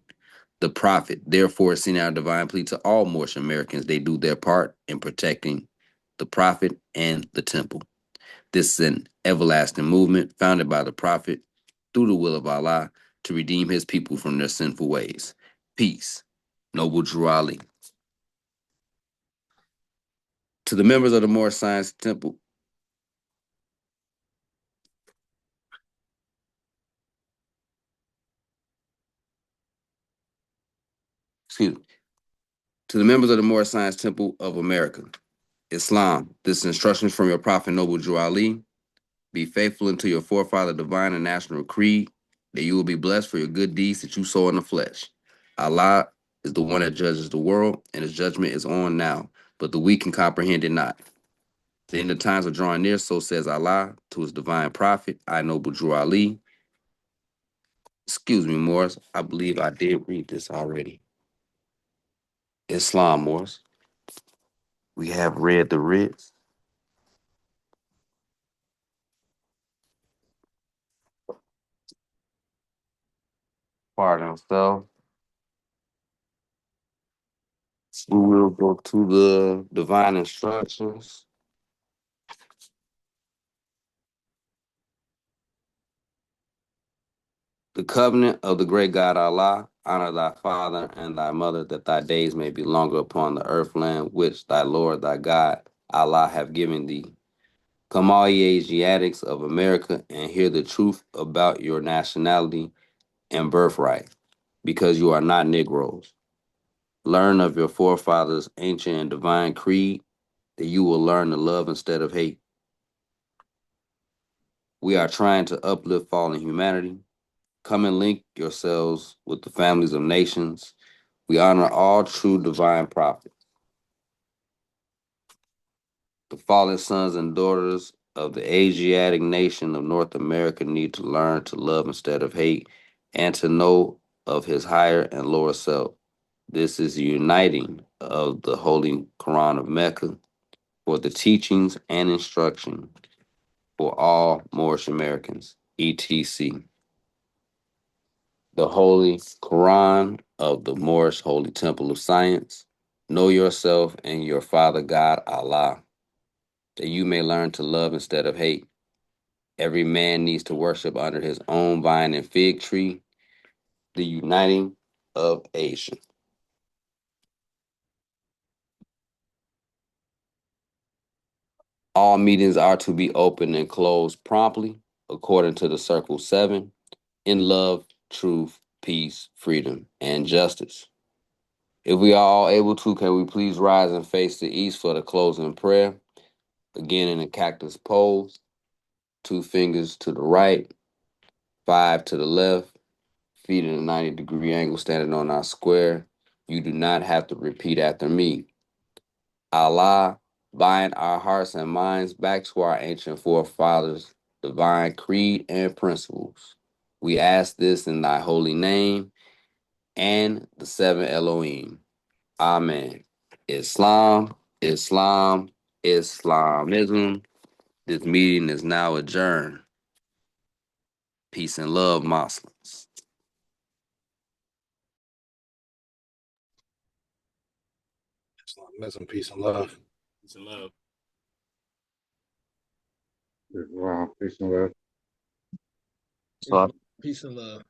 The prophet, therefore, is sending out a divine plea to all Moorish Americans. They do their part in protecting the prophet and the temple. This is an everlasting movement founded by the prophet through the will of Allah to redeem his people from their sinful ways. Peace. Noble Drew Ali. To the members of the Moorish Science Temple, excuse me, to the members of the Moorish Science Temple of America, Islam. This is instructions from your prophet Noble Drew Ali. Be faithful unto your forefather divine and national creed, that you will be blessed for your good deeds that you sow in the flesh. Allah is the one that judges the world, and his judgment is on now, but the weak can comprehend it not. The end of times are drawing near, so says Allah to his divine prophet, I Noble Drew Ali. Excuse me, Morris. I believe I did read this already. Islam, Morris. We have read the writs. Pardon ourselves. We will go to the divine instructions. The covenant of the great God Allah, honor thy father and thy mother, that thy days may be longer upon the earth land, which thy Lord thy God Allah have given thee. Come all ye Asiatics of America and hear the truth about your nationality and birthright, because you are not Negroes. Learn of your forefathers' ancient and divine creed, that you will learn to love instead of hate. We are trying to uplift fallen humanity. Come and link yourselves with the families of nations. We honor all true divine prophets. The fallen sons and daughters of the Asiatic nation of North America need to learn to love instead of hate and to know of his higher and lower self. This is the uniting of the Holy Quran of Mecca for the teachings and instruction for all Moorish Americans, etc. The Holy Quran of the Moorish Holy Temple of Science. Know yourself and your Father God Allah, that you may learn to love instead of hate. Every man needs to worship under his own vine and fig tree, the uniting of Asia. All meetings are to be open and closed promptly, according to the Circle 7, in love, truth, peace, freedom, and justice. If we are all able to, can we please rise and face the east for the closing prayer? Again in the cactus pose, 2 fingers to the right, 5 to the left, feet in a 90-degree angle standing on our square. You do not have to repeat after me. Allah, bind our hearts and minds back to our ancient forefathers' divine creed and principles. We ask this in thy holy name and the 7 Elohim. Amen. Islam, Islam, Islamism. This meeting is now adjourned. Peace and love, Muslims. Islamism, peace and love. Peace and love. Wow, peace and love. So Peace and love.